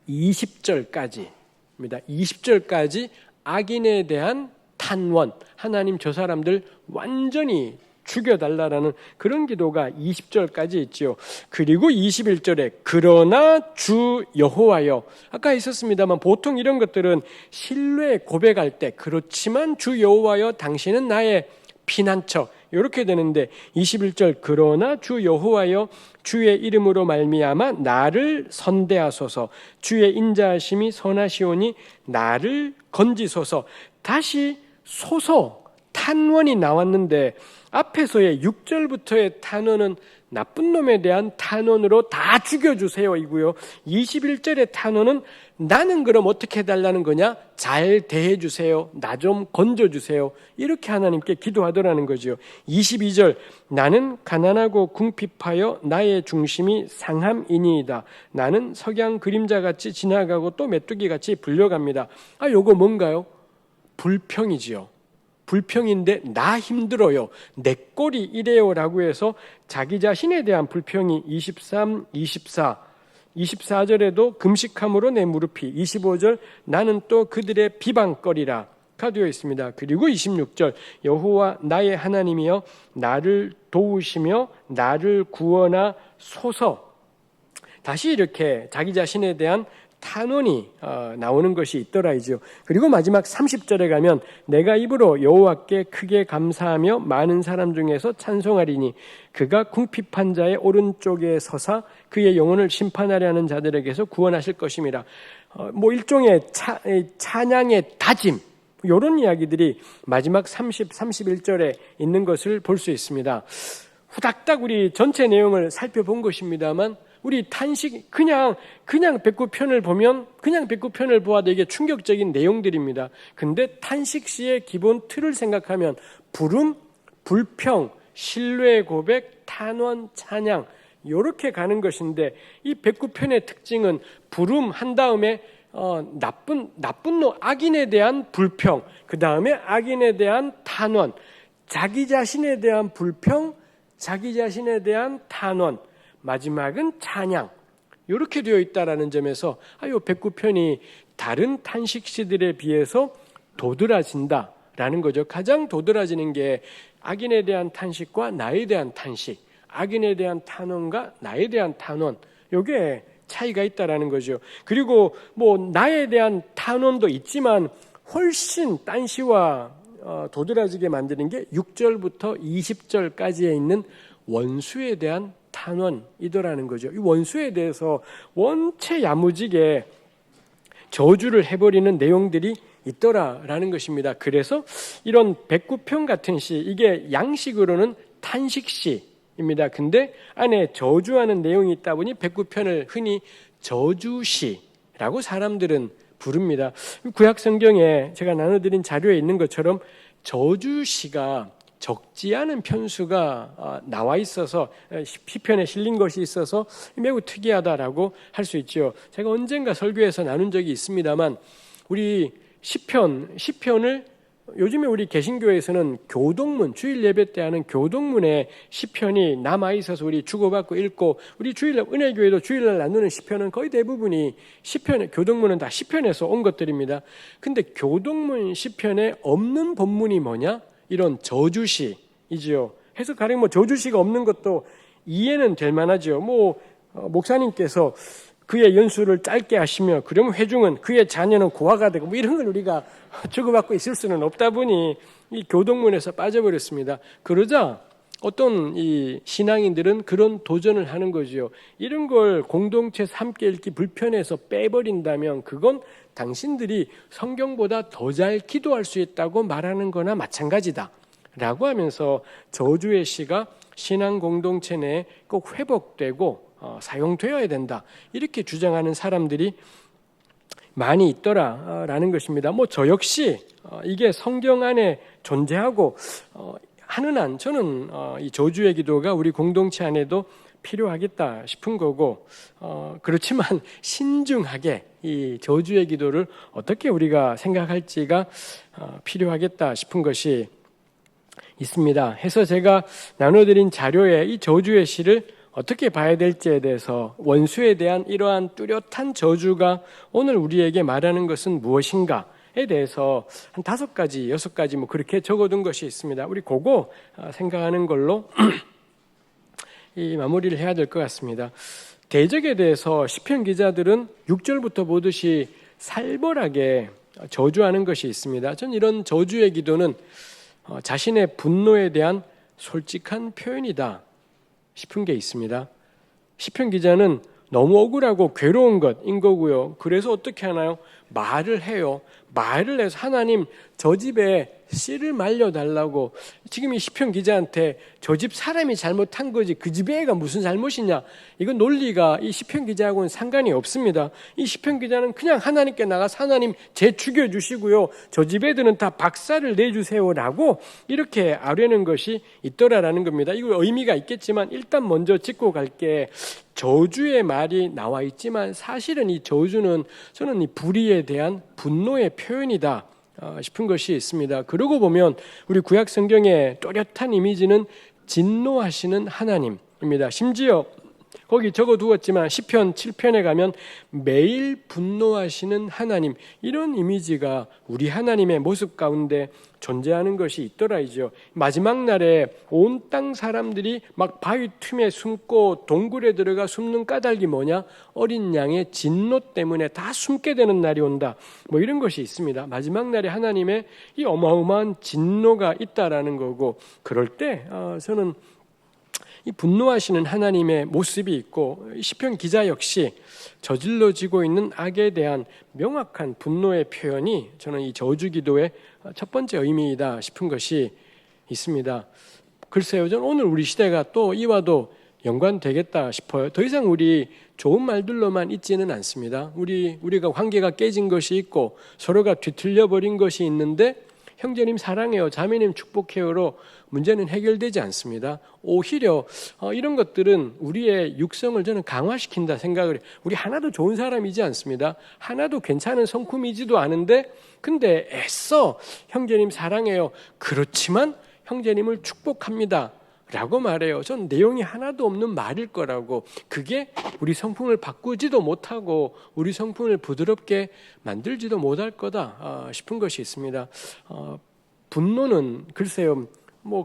20절까지입니다. 20절까지 악인에 대한 탄원, 하나님 저 사람들 완전히 죽여달라라는 그런 기도가 20절까지 있지요. 그리고 21절에 그러나 주 여호와여, 아까 있었습니다만 보통 이런 것들은 신뢰 고백할 때 그렇지만 주 여호와여 당신은 나의 피난처 이렇게 되는데 21절 그러나 주 여호와여 주의 이름으로 말미암아 나를 선대하소서 주의 인자하심이 선하시오니 나를 건지소서. 다시 소서 탄원이 나왔는데 앞에서의 6절부터의 탄원은 나쁜 놈에 대한 탄원으로 다 죽여주세요 이고요. 21절의 탄원은 나는 그럼 어떻게 해달라는 거냐? 잘 대해주세요. 나 좀 건져주세요. 이렇게 하나님께 기도하더라는 거죠. 22절 나는 가난하고 궁핍하여 나의 중심이 상함이니이다. 나는 석양 그림자같이 지나가고 또 메뚜기같이 불려갑니다. 요거 뭔가요? 불평이지요. 불평인데 나 힘들어요. 내 꼴이 이래요 라고 해서 자기 자신에 대한 불평이 23, 24, 24절에도 금식함으로 내 무릎이 25절 나는 또 그들의 비방거리라 가 되어 있습니다. 그리고 26절 여호와 나의 하나님이여 나를 도우시며 나를 구원하소서. 다시 이렇게 자기 자신에 대한 탄원이 나오는 것이 있더라이죠. 그리고 마지막 30절에 가면 내가 입으로 여호와께 크게 감사하며 많은 사람 중에서 찬송하리니 그가 궁핍한 자의 오른쪽에 서사 그의 영혼을 심판하려 하는 자들에게서 구원하실 것임이라. 뭐 일종의 찬양의 다짐 이런 이야기들이 마지막 30, 31절에 있는 것을 볼 수 있습니다. 후닥닥 우리 전체 내용을 살펴본 것입니다만 우리 탄식 그냥 백구편을 보면 그냥 백구편을 보아도 이게 충격적인 내용들입니다. 근데 탄식시의 기본 틀을 생각하면 부름, 불평, 신뢰 고백, 탄원, 찬양 이렇게 가는 것인데 이 백구편의 특징은 부름 한 다음에 나쁜 놈 악인에 대한 불평, 그 다음에 악인에 대한 탄원, 자기 자신에 대한 불평, 자기 자신에 대한 탄원, 마지막은 찬양 이렇게 되어 있다라는 점에서 이 백구편이 다른 탄식시들에 비해서 도드라진다라는 거죠. 가장 도드라지는 게 악인에 대한 탄식과 나에 대한 탄식, 악인에 대한 탄원과 나에 대한 탄원 이게 차이가 있다라는 거죠. 그리고 뭐 나에 대한 탄원도 있지만 훨씬 딴시와 도드라지게 만드는 게 6절부터 20절까지에 있는 원수에 대한 탄원이더라는 거죠. 이 원수에 대해서 원체 야무지게 저주를 해버리는 내용들이 있더라라는 것입니다. 그래서 이런 백구편 같은 시, 이게 양식으로는 탄식시입니다. 근데 안에 저주하는 내용이 있다 보니 백구편을 흔히 저주시라고 사람들은 부릅니다. 구약 성경에 제가 나눠드린 자료에 있는 것처럼 저주시가 적지 않은 편수가 나와 있어서 시편에 실린 것이 있어서 매우 특이하다라고 할 수 있죠. 제가 언젠가 설교에서 나눈 적이 있습니다만 우리 시편을 요즘에 우리 개신교에서는 교동문, 주일 예배 때 하는 교동문에 시편이 남아 있어서 우리 주고받고 읽고 우리 주일날 은혜교회도 주일날 나누는 시편은 거의 대부분이 교동문은 다 시편에서 온 것들입니다. 근데 교동문 시편에 없는 본문이 뭐냐? 이런 저주시, 이지요. 해서 가령 뭐 저주시가 없는 것도 이해는 될 만하죠. 목사님께서 그의 연수를 짧게 하시며 그러면 회중은 그의 자녀는 고아가 되고 뭐 이런 걸 우리가 주고받고 있을 수는 없다 보니 이 교동문에서 빠져버렸습니다. 그러자 어떤 이 신앙인들은 그런 도전을 하는 거죠. 이런 걸 공동체에서 함께 읽기 불편해서 빼버린다면 그건 당신들이 성경보다 더 잘 기도할 수 있다고 말하는 거나 마찬가지다 라고 하면서 저주의 시가 신앙 공동체 내에 꼭 회복되고 사용되어야 된다 이렇게 주장하는 사람들이 많이 있더라라는 것입니다. 저 역시 이게 성경 안에 존재하고 하는 한 저는 이 저주의 기도가 우리 공동체 안에도 필요하겠다 싶은 거고 그렇지만 신중하게 이 저주의 기도를 어떻게 우리가 생각할지가 필요하겠다 싶은 것이 있습니다. 해서 제가 나눠드린 자료에 이 저주의 시를 어떻게 봐야 될지에 대해서 원수에 대한 이러한 뚜렷한 저주가 오늘 우리에게 말하는 것은 무엇인가에 대해서 한 5가지, 6가지 그렇게 적어둔 것이 있습니다. 우리 그거 생각하는 걸로 이 마무리를 해야 될 것 같습니다. 대적에 대해서 시편 기자들은 6절부터 보듯이 살벌하게 저주하는 것이 있습니다. 전 이런 저주의 기도는 자신의 분노에 대한 솔직한 표현이다 싶은 게 있습니다. 시편 기자는 너무 억울하고 괴로운 것인 거고요. 그래서 어떻게 하나요? 말을 해요. 말을 해서 하나님 저 집에 씨를 말려달라고. 지금 이 시편 기자한테 저 집 사람이 잘못한 거지 그 집에 애가 무슨 잘못이냐, 이건 논리가 이 시편 기자하고는 상관이 없습니다. 이 시편 기자는 그냥 하나님께 나가서 하나님 쟤 죽여주시고요, 저 집 애들은 다 박살을 내주세요라고 이렇게 아뢰는 것이 있더라라는 겁니다. 이거 의미가 있겠지만 일단 먼저 짚고 갈게. 저주의 말이 나와 있지만 사실은 이 저주는 저는 이 불의에 대한 분노의 표현이다 싶은 것이 있습니다. 그러고 보면 우리 구약 성경의 또렷한 이미지는 진노하시는 하나님입니다. 심지어 거기 적어두었지만 시편 7편에 가면 매일 분노하시는 하나님, 이런 이미지가 우리 하나님의 모습 가운데 존재하는 것이 있더라이죠. 마지막 날에 온 땅 사람들이 막 바위 틈에 숨고 동굴에 들어가 숨는 까닭이 뭐냐? 어린 양의 진노 때문에 다 숨게 되는 날이 온다. 이런 것이 있습니다. 마지막 날에 하나님의 이 어마어마한 진노가 있다라는 거고, 그럴 때 저는 이 분노하시는 하나님의 모습이 있고, 시편 기자 역시 저질러지고 있는 악에 대한 명확한 분노의 표현이 저는 이 저주 기도의 첫 번째 의미이다 싶은 것이 있습니다. 글쎄요, 저는 오늘 우리 시대가 또 이와도 연관되겠다 싶어요. 더 이상 우리 좋은 말들로만 있지는 않습니다. 우리가 관계가 깨진 것이 있고 서로가 뒤틀려 버린 것이 있는데 형제님 사랑해요, 자매님 축복해요로 문제는 해결되지 않습니다. 오히려 이런 것들은 우리의 육성을 저는 강화시킨다 생각을 해요. 우리 하나도 좋은 사람이지 않습니다. 하나도 괜찮은 성품이지도 않은데 근데 애써 형제님 사랑해요, 그렇지만 형제님을 축복합니다 라고 말해요. 전 내용이 하나도 없는 말일 거라고, 그게 우리 성품을 바꾸지도 못하고 우리 성품을 부드럽게 만들지도 못할 거다 싶은 것이 있습니다. 분노는 글쎄요,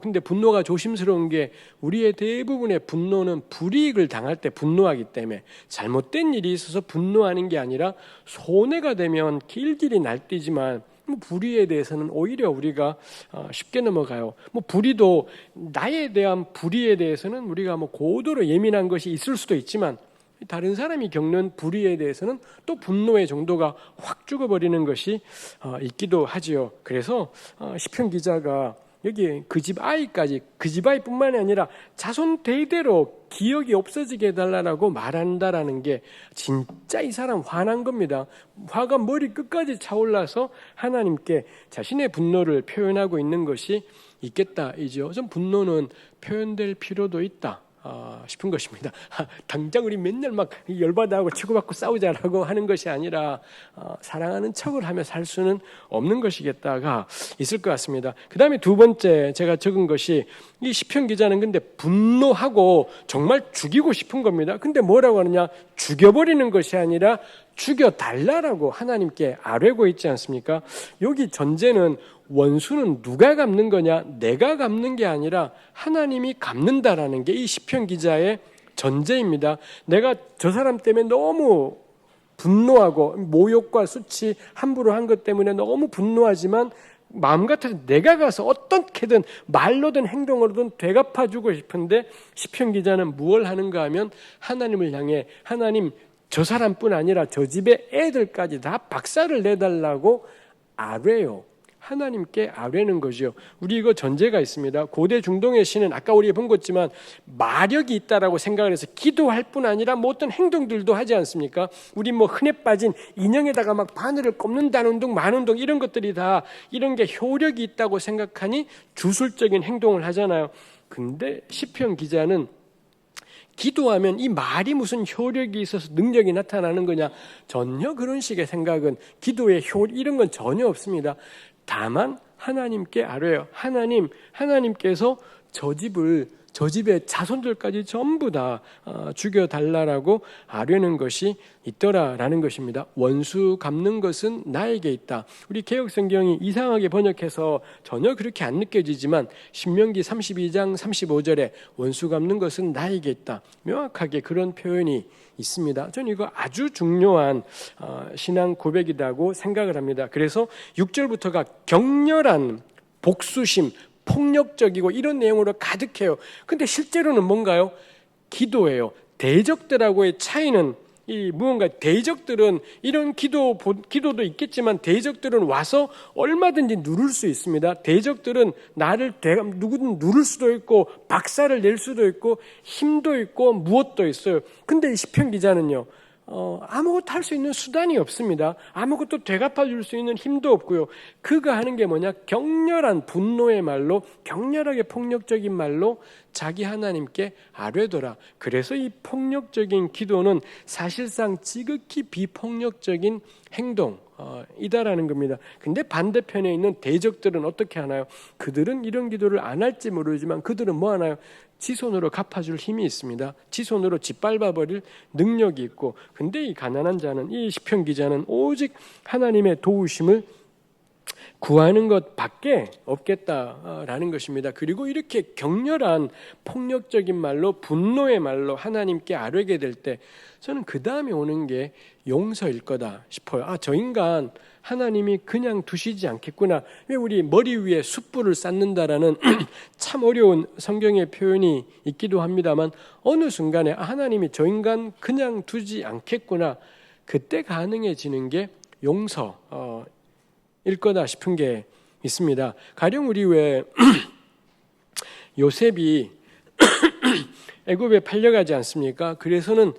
근데 분노가 조심스러운 게 우리의 대부분의 분노는 불이익을 당할 때 분노하기 때문에, 잘못된 일이 있어서 분노하는 게 아니라 손해가 되면 길길이 날뛰지만 불의에 대해서는 오히려 우리가 쉽게 넘어가요. 불의도 나에 대한 불의에 대해서는 우리가 고도로 예민한 것이 있을 수도 있지만 다른 사람이 겪는 불의에 대해서는 또 분노의 정도가 확 죽어버리는 것이 있기도 하지요. 그래서 시편 기자가 여기 그 집 아이까지, 그 집 아이뿐만이 아니라 자손 대대로 기억이 없어지게 해달라고 말한다라는 게 진짜 이 사람 화난 겁니다. 화가 머리 끝까지 차올라서 하나님께 자신의 분노를 표현하고 있는 것이 있겠다이죠. 좀 분노는 표현될 필요도 있다 싶은 것입니다. 당장 우리 맨날 막 열받아하고 치고받고 싸우자라고 하는 것이 아니라 사랑하는 척을 하며 살 수는 없는 것이겠다가 있을 것 같습니다. 그 다음에 두 번째 제가 적은 것이, 이 시편 기자는 근데 분노하고 정말 죽이고 싶은 겁니다. 근데 뭐라고 하느냐? 죽여버리는 것이 아니라 죽여달라라고 하나님께 아뢰고 있지 않습니까? 여기 전제는 원수는 누가 갚는 거냐? 내가 갚는 게 아니라 하나님이 갚는다라는 게 이 시편 기자의 전제입니다. 내가 저 사람 때문에 너무 분노하고 모욕과 수치 함부로 한 것 때문에 너무 분노하지만 마음 같아서 내가 가서 어떻게든 말로든 행동으로든 되갚아주고 싶은데 시편 기자는 무엇을 하는가 하면 하나님을 향해 하나님 저 사람뿐 아니라 저 집의 애들까지 다 박살을 내달라고 아뢰요. 하나님께 아뢰는 거죠. 우리 이거 전제가 있습니다. 고대 중동의 신은 아까 우리가 본 것지만 마력이 있다라고 생각을 해서 기도할 뿐 아니라 뭐 어떤 행동들도 하지 않습니까? 우리 뭐 흔해 빠진 인형에다가 막 바늘을 꼽는다는 둥 마는 둥 이런 것들이 다 이런 게 효력이 있다고 생각하니 주술적인 행동을 하잖아요. 근데 시편 기자는 기도하면 이 말이 무슨 효력이 있어서 능력이 나타나는 거냐? 전혀 그런 식의 생각은 기도의 이런 건 전혀 없습니다. 다만 하나님께 아뢰요. 하나님께서 저 집의 자손들까지 전부 다 죽여달라고 아뢰는 것이 있더라라는 것입니다. 원수 갚는 것은 나에게 있다. 우리 개역성경이 이상하게 번역해서 전혀 그렇게 안 느껴지지만 신명기 32장 35절에 원수 갚는 것은 나에게 있다. 명확하게 그런 표현이 있습니다. 저는 이거 아주 중요한 신앙 고백이라고 생각을 합니다. 그래서 6절부터가 격렬한 복수심, 폭력적이고 이런 내용으로 가득해요. 근데 실제로는 뭔가요? 기도예요. 대적들하고의 차이는 이 무언가 대적들은 이런 기도도 있겠지만 대적들은 와서 얼마든지 누를 수 있습니다. 대적들은 나를 누구든 누를 수도 있고 박살을 낼 수도 있고 힘도 있고 무엇도 있어요. 근데 이 시편 기자는요. 아무것도 할 수 있는 수단이 없습니다. 아무것도 되갚아줄 수 있는 힘도 없고요. 그가 하는 게 뭐냐? 격렬한 분노의 말로, 격렬하게 폭력적인 말로 자기 하나님께 아뢰더라. 그래서 이 폭력적인 기도는 사실상 지극히 비폭력적인 행동 이다라는 겁니다. 근데 반대편에 있는 대적들은 어떻게 하나요? 그들은 이런 기도를 안 할지 모르지만 그들은 뭐 하나요? 지손으로 갚아줄 힘이 있습니다. 지손으로 짓밟아버릴 능력이 있고, 근데 이 가난한 자는, 이 시편 기자는 오직 하나님의 도우심을 구하는 것밖에 없겠다라는 것입니다. 그리고 이렇게 격렬한 폭력적인 말로, 분노의 말로 하나님께 아뢰게 될 때 저는 그 다음에 오는 게 용서일 거다 싶어요. 저 인간 하나님이 그냥 두시지 않겠구나. 왜 우리 머리 위에 숯불을 쌓는다라는 참 어려운 성경의 표현이 있기도 합니다만 어느 순간에 하나님이 저 인간 그냥 두지 않겠구나. 그때 가능해지는 게 용서일 거다 싶은 게 있습니다. 가령 우리 왜 요셉이 애굽에 팔려가지 않습니까? 그래서는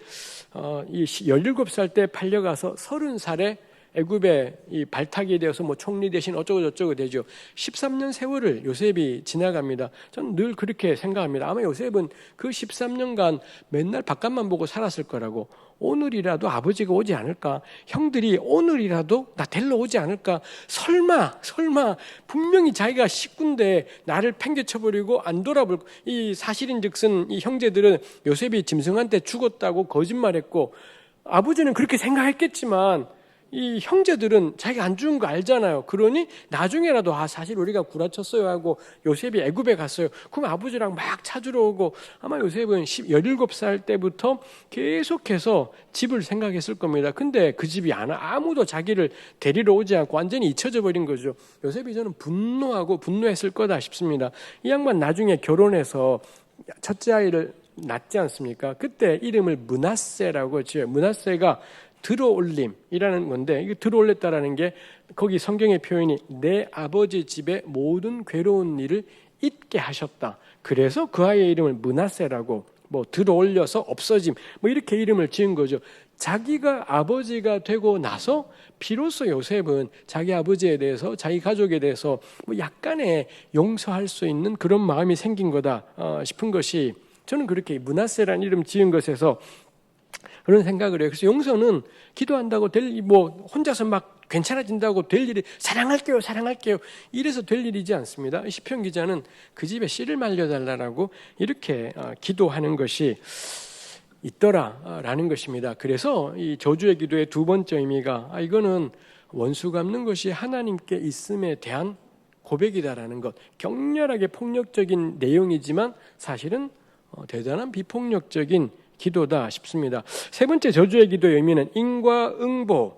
이 17살 때 팔려가서 30살에 애굽에 이 발탁이 되어서 뭐 총리 대신 어쩌고 저쩌고 되죠. 13년 세월을 요셉이 지나갑니다. 저는 늘 그렇게 생각합니다. 아마 요셉은 그 13년간 맨날 바깥만 보고 살았을 거라고. 오늘이라도 아버지가 오지 않을까? 형들이 오늘이라도 나 데리러 오지 않을까? 설마 분명히 자기가 식구인데 나를 팽개쳐버리고 안 돌아볼 이 사실인즉슨 이 형제들은 요셉이 짐승한테 죽었다고 거짓말했고 아버지는 그렇게 생각했겠지만 이 형제들은 자기가 안 죽은 거 알잖아요. 그러니 나중에라도 사실 우리가 구라쳤어요 하고 요셉이 애굽에 갔어요. 그럼 아버지랑 막 찾으러 오고 아마 요셉은 17살 때부터 계속해서 집을 생각했을 겁니다. 근데 그 집이 아무도 자기를 데리러 오지 않고 완전히 잊혀져 버린 거죠. 요셉이 저는 분노했을 거다 싶습니다. 이 양반 나중에 결혼해서 첫째 아이를 낳지 않습니까? 그때 이름을 므낫세라고 지어요. 므낫세가 들어올림이라는 건데 이거 들어올렸다라는 게 거기 성경의 표현이 내 아버지 집의 모든 괴로운 일을 잊게 하셨다. 그래서 그 아이의 이름을 므낫세라고 뭐 들어올려서 없어짐 뭐 이렇게 이름을 지은 거죠. 자기가 아버지가 되고 나서 비로소 요셉은 자기 아버지에 대해서 자기 가족에 대해서 뭐 약간의 용서할 수 있는 그런 마음이 생긴 거다 싶은 것이 저는 그렇게 므낫세라는 이름 지은 것에서 그런 생각을 해요. 그래서 용서는 기도한다고 뭐 혼자서 막 괜찮아진다고 될 일이 사랑할게요 이래서 될 일이지 않습니다. 시편 기자는 그 집에 씨를 말려달라고 이렇게 기도하는 것이 있더라라는 것입니다. 그래서 이 저주의 기도의 두 번째 의미가 이거는 원수 갚는 것이 하나님께 있음에 대한 고백이다라는 것. 격렬하게 폭력적인 내용이지만 사실은 대단한 비폭력적인 기도다 싶습니다. 세 번째 저주의 기도의 의미는 인과응보입니다.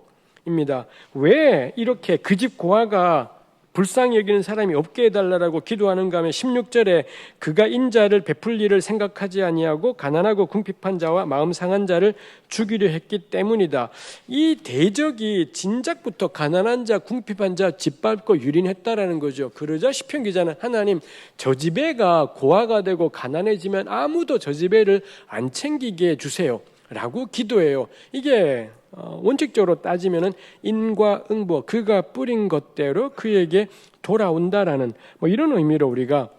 왜 이렇게 그 집 고아가 불쌍히 여기는 사람이 없게 해달라고 기도하는가 하면 16절에 그가 인자를 베풀 일을 생각하지 아니하고 가난하고 궁핍한 자와 마음 상한 자를 죽이려 했기 때문이다. 이 대적이 진작부터 가난한 자, 궁핍한 자 짓밟고 유린했다라는 거죠. 그러자 시편 기자는 하나님, 저 집애가 고아가 되고 가난해지면 아무도 저 집애를 안 챙기게 해주세요 라고 기도해요. 이게 원칙적으로 따지면은 인과응보, 그가 뿌린 것대로 그에게 돌아온다라는 이런 의미로 우리가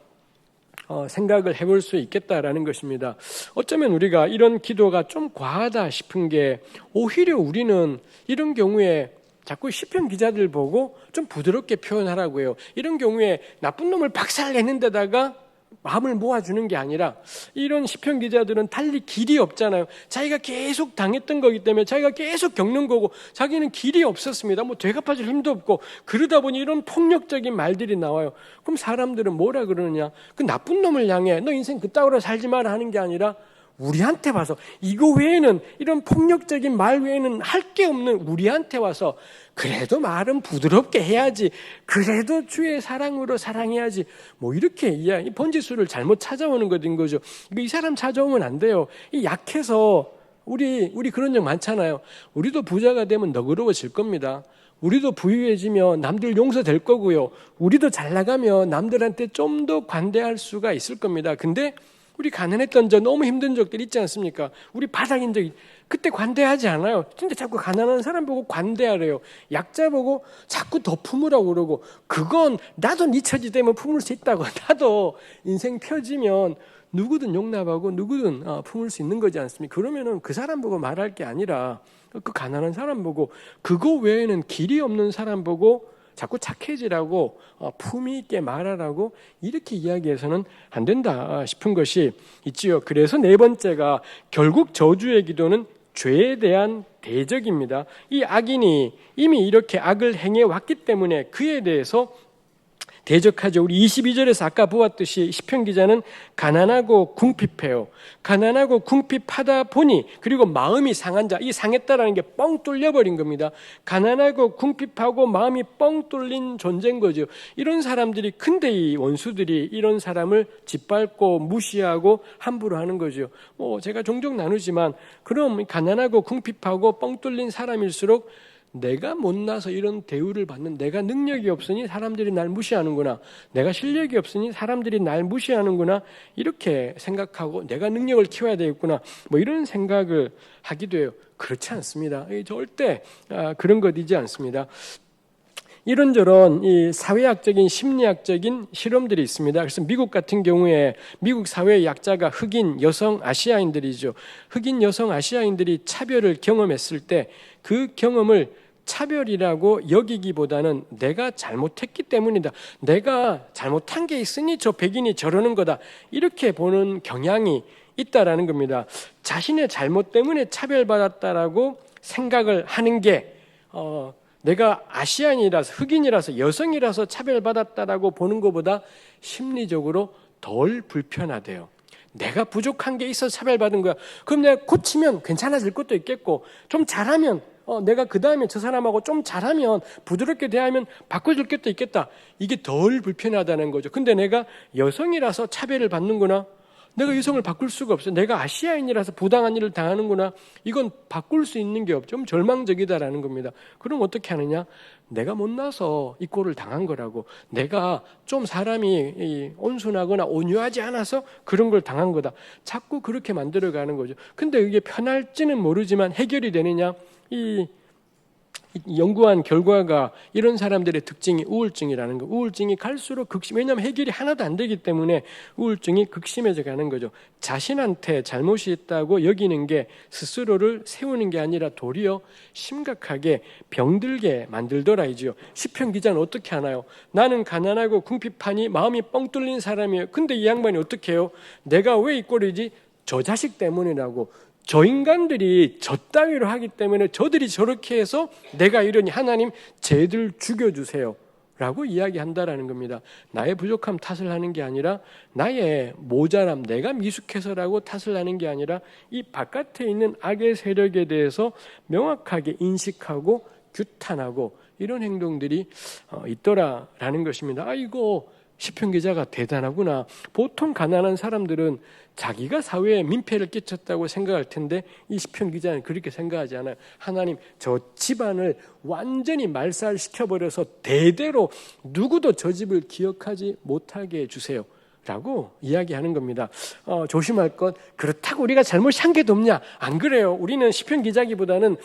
생각을 해볼 수 있겠다라는 것입니다. 어쩌면 우리가 이런 기도가 좀 과하다 싶은 게 오히려 우리는 이런 경우에 자꾸 시편 기자들 보고 좀 부드럽게 표현하라고 해요. 이런 경우에 나쁜 놈을 박살내는 데다가 마음을 모아주는 게 아니라 이런 시편 기자들은 달리 길이 없잖아요. 자기가 계속 당했던 거기 때문에 자기가 계속 겪는 거고 자기는 길이 없었습니다. 되갚아줄 힘도 없고 그러다 보니 이런 폭력적인 말들이 나와요. 그럼 사람들은 뭐라 그러느냐? 그 나쁜 놈을 향해 너 인생 그따구로 살지 마라 하는 게 아니라 우리한테 와서 이거 외에는 이런 폭력적인 말 외에는 할 게 없는 우리한테 와서 그래도 말은 부드럽게 해야지, 그래도 주의 사랑으로 사랑해야지, 이렇게 이 번지수를 잘못 찾아오는 것인 거죠. 이 사람 찾아오면 안 돼요. 이 약해서 우리 그런 적 많잖아요. 우리도 부자가 되면 너그러워질 겁니다. 우리도 부유해지면 남들 용서될 거고요. 우리도 잘 나가면 남들한테 좀 더 관대할 수가 있을 겁니다. 근데 우리 가난했던 적, 너무 힘든 적들 있지 않습니까? 우리 바닥인 적, 그때 관대하지 않아요. 근데 자꾸 가난한 사람 보고 관대하래요. 약자 보고 자꾸 더 품으라고 그러고, 그건 나도 네 처지 되면 품을 수 있다고. 나도 인생 펴지면 누구든 용납하고 누구든 품을 수 있는 거지 않습니까? 그러면은 그 사람 보고 말할 게 아니라 그 가난한 사람 보고, 그거 외에는 길이 없는 사람 보고 자꾸 착해지라고 품위 있게 말하라고 이렇게 이야기해서는 안 된다 싶은 것이 있지요. 그래서 네 번째가 결국 저주의 기도는 죄에 대한 대적입니다. 이 악인이 이미 이렇게 악을 행해 왔기 때문에 그에 대해서 대적하죠. 우리 22절에서 아까 보았듯이 시편 기자는 가난하고 궁핍해요. 가난하고 궁핍하다 보니, 그리고 마음이 상한 자, 이 상했다라는 게 뻥 뚫려버린 겁니다. 가난하고 궁핍하고 마음이 뻥 뚫린 존재인 거죠. 이런 사람들이, 근데 이 원수들이 이런 사람을 짓밟고 무시하고 함부로 하는 거죠. 제가 종종 나누지만, 그럼 가난하고 궁핍하고 뻥 뚫린 사람일수록 내가 못나서 이런 대우를 받는, 내가 능력이 없으니 사람들이 날 무시하는구나, 내가 실력이 없으니 사람들이 날 무시하는구나, 이렇게 생각하고 내가 능력을 키워야 되겠구나, 이런 생각을 하기도 해요. 그렇지 않습니다. 절대 그런 것이지 않습니다. 이런저런 이 사회학적인 심리학적인 실험들이 있습니다. 그래서 미국 같은 경우에 미국 사회의 약자가 흑인 여성 아시아인들이죠. 흑인 여성 아시아인들이 차별을 경험했을 때 그 경험을 차별이라고 여기기보다는 내가 잘못했기 때문이다, 내가 잘못한 게 있으니 저 백인이 저러는 거다, 이렇게 보는 경향이 있다라는 겁니다. 자신의 잘못 때문에 차별받았다라고 생각을 하는 게 내가 아시안이라서, 흑인이라서, 여성이라서 차별받았다라고 보는 것보다 심리적으로 덜 불편하대요. 내가 부족한 게 있어서 차별받은 거야. 그럼 내가 고치면 괜찮아질 것도 있겠고, 좀 잘하면 내가 그 다음에 저 사람하고 좀 잘하면, 부드럽게 대하면 바꿔줄 것도 있겠다. 이게 덜 불편하다는 거죠. 근데 내가 여성이라서 차별을 받는구나, 내가 여성을 바꿀 수가 없어, 내가 아시아인이라서 부당한 일을 당하는구나, 이건 바꿀 수 있는 게 없죠. 좀 절망적이다라는 겁니다. 그럼 어떻게 하느냐? 내가 못나서 이 꼴을 당한 거라고, 내가 좀 사람이 온순하거나 온유하지 않아서 그런 걸 당한 거다, 자꾸 그렇게 만들어가는 거죠. 근데 이게 편할지는 모르지만 해결이 되느냐? 이 연구한 결과가 이런 사람들의 특징이 우울증이라는 거. 우울증이 갈수록 왜냐하면 해결이 하나도 안 되기 때문에 우울증이 극심해져 가는 거죠. 자신한테 잘못이 있다고 여기는 게 스스로를 세우는 게 아니라 도리어 심각하게 병들게 만들더라이지요. 시편 기자는 어떻게 하나요? 나는 가난하고 궁핍하니 마음이 뻥 뚫린 사람이에요. 근데 이 양반이 어떻게 해요? 내가 왜 이 꼴이지? 저 자식 때문이라고. 저 인간들이 저 따위로 하기 때문에 저들이 저렇게 해서 내가 이러니 하나님 쟤들 죽여주세요 라고 이야기한다라는 겁니다. 나의 부족함 탓을 하는 게 아니라 나의 모자람, 내가 미숙해서라고 탓을 하는 게 아니라 이 바깥에 있는 악의 세력에 대해서 명확하게 인식하고 규탄하고 이런 행동들이 있더라라는 것입니다. 아이고, 시편 기자가 대단하구나. 보통 가난한 사람들은 자기가 사회에 민폐를 끼쳤다고 생각할 텐데 이 시편 기자는 그렇게 생각하지 않아요. 하나님, 저 집안을 완전히 말살시켜버려서 대대로 누구도 저 집을 기억하지 못하게 해주세요 라고 이야기하는 겁니다. 조심할 것, 그렇다고 우리가 잘못이 한 개도 없냐? 안 그래요. 우리는 시편 기자기보다는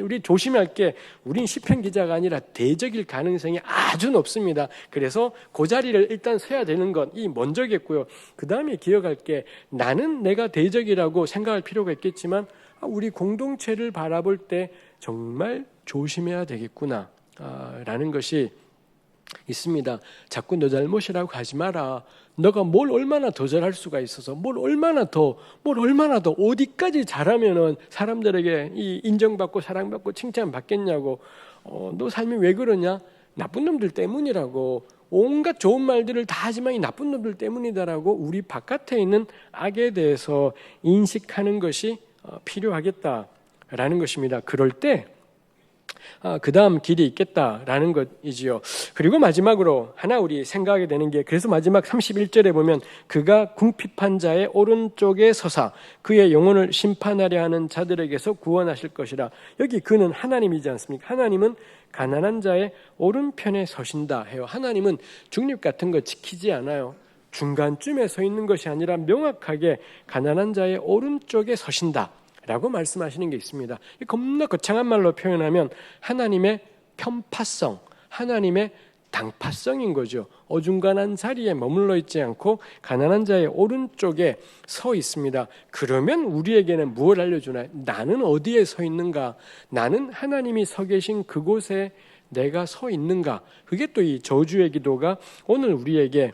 우리 조심할 게, 우린 시편 기자가 아니라 대적일 가능성이 아주 높습니다. 그래서 그 자리를 일단 서야 되는 건 이 먼저겠고요. 그 다음에 기억할 게, 나는 내가 대적이라고 생각할 필요가 있겠지만 우리 공동체를 바라볼 때 정말 조심해야 되겠구나 라는 것이 있습니다. 자꾸 너 잘못이라고 하지 마라. 너가 뭘 얼마나 더 잘할 수가 있어서 뭘 얼마나 더 어디까지 잘하면은 사람들에게 인정받고 사랑받고 칭찬받겠냐고. 너 삶이 왜 그러냐? 나쁜 놈들 때문이라고. 온갖 좋은 말들을 다 하지만 이 나쁜 놈들 때문이다라고 우리 바깥에 있는 악에 대해서 인식하는 것이 필요하겠다라는 것입니다. 그럴 때 그 다음 길이 있겠다라는 것이지요. 그리고 마지막으로 하나 우리 생각하게 되는 게, 그래서 마지막 31절에 보면 그가 궁핍한 자의 오른쪽에 서사 그의 영혼을 심판하려 하는 자들에게서 구원하실 것이라. 여기 그는 하나님이지 않습니까? 하나님은 가난한 자의 오른편에 서신다 해요. 하나님은 중립 같은 거 지키지 않아요. 중간쯤에 서 있는 것이 아니라 명확하게 가난한 자의 오른쪽에 서신다 라고 말씀하시는 게 있습니다. 겁나 거창한 말로 표현하면 하나님의 편파성, 하나님의 당파성인 거죠. 어중간한 자리에 머물러 있지 않고 가난한 자의 오른쪽에 서 있습니다. 그러면 우리에게는 무엇을 알려주나요? 나는 어디에 서 있는가? 나는 하나님이 서 계신 그곳에 내가 서 있는가? 그게 또 이 저주의 기도가 오늘 우리에게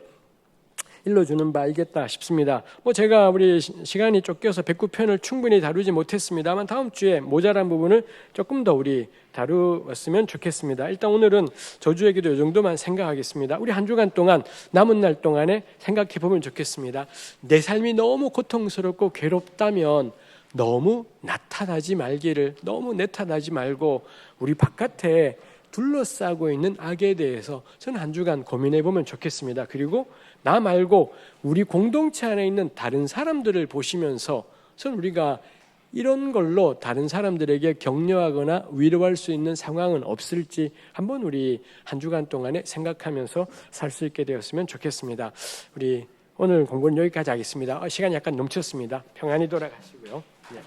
일러주는 바이겠다 싶습니다. 제가 우리 시간이 쫓겨서 109편을 충분히 다루지 못했습니다만 다음 주에 모자란 부분을 조금 더 우리 다루었으면 좋겠습니다. 일단 오늘은 저주의 기도 이 정도만 생각하겠습니다. 우리 한 주간 동안 남은 날 동안에 생각해 보면 좋겠습니다. 내 삶이 너무 고통스럽고 괴롭다면 너무 나타나지 말고 우리 바깥에 둘러싸고 있는 악에 대해서 저는 한 주간 고민해 보면 좋겠습니다. 그리고 나 말고 우리 공동체 안에 있는 다른 사람들을 보시면서 저는 우리가 이런 걸로 다른 사람들에게 격려하거나 위로할 수 있는 상황은 없을지 한번 우리 한 주간 동안에 생각하면서 살 수 있게 되었으면 좋겠습니다. 우리 오늘 공부는 여기까지 하겠습니다. 시간이 약간 넘쳤습니다. 평안히 돌아가시고요. 네.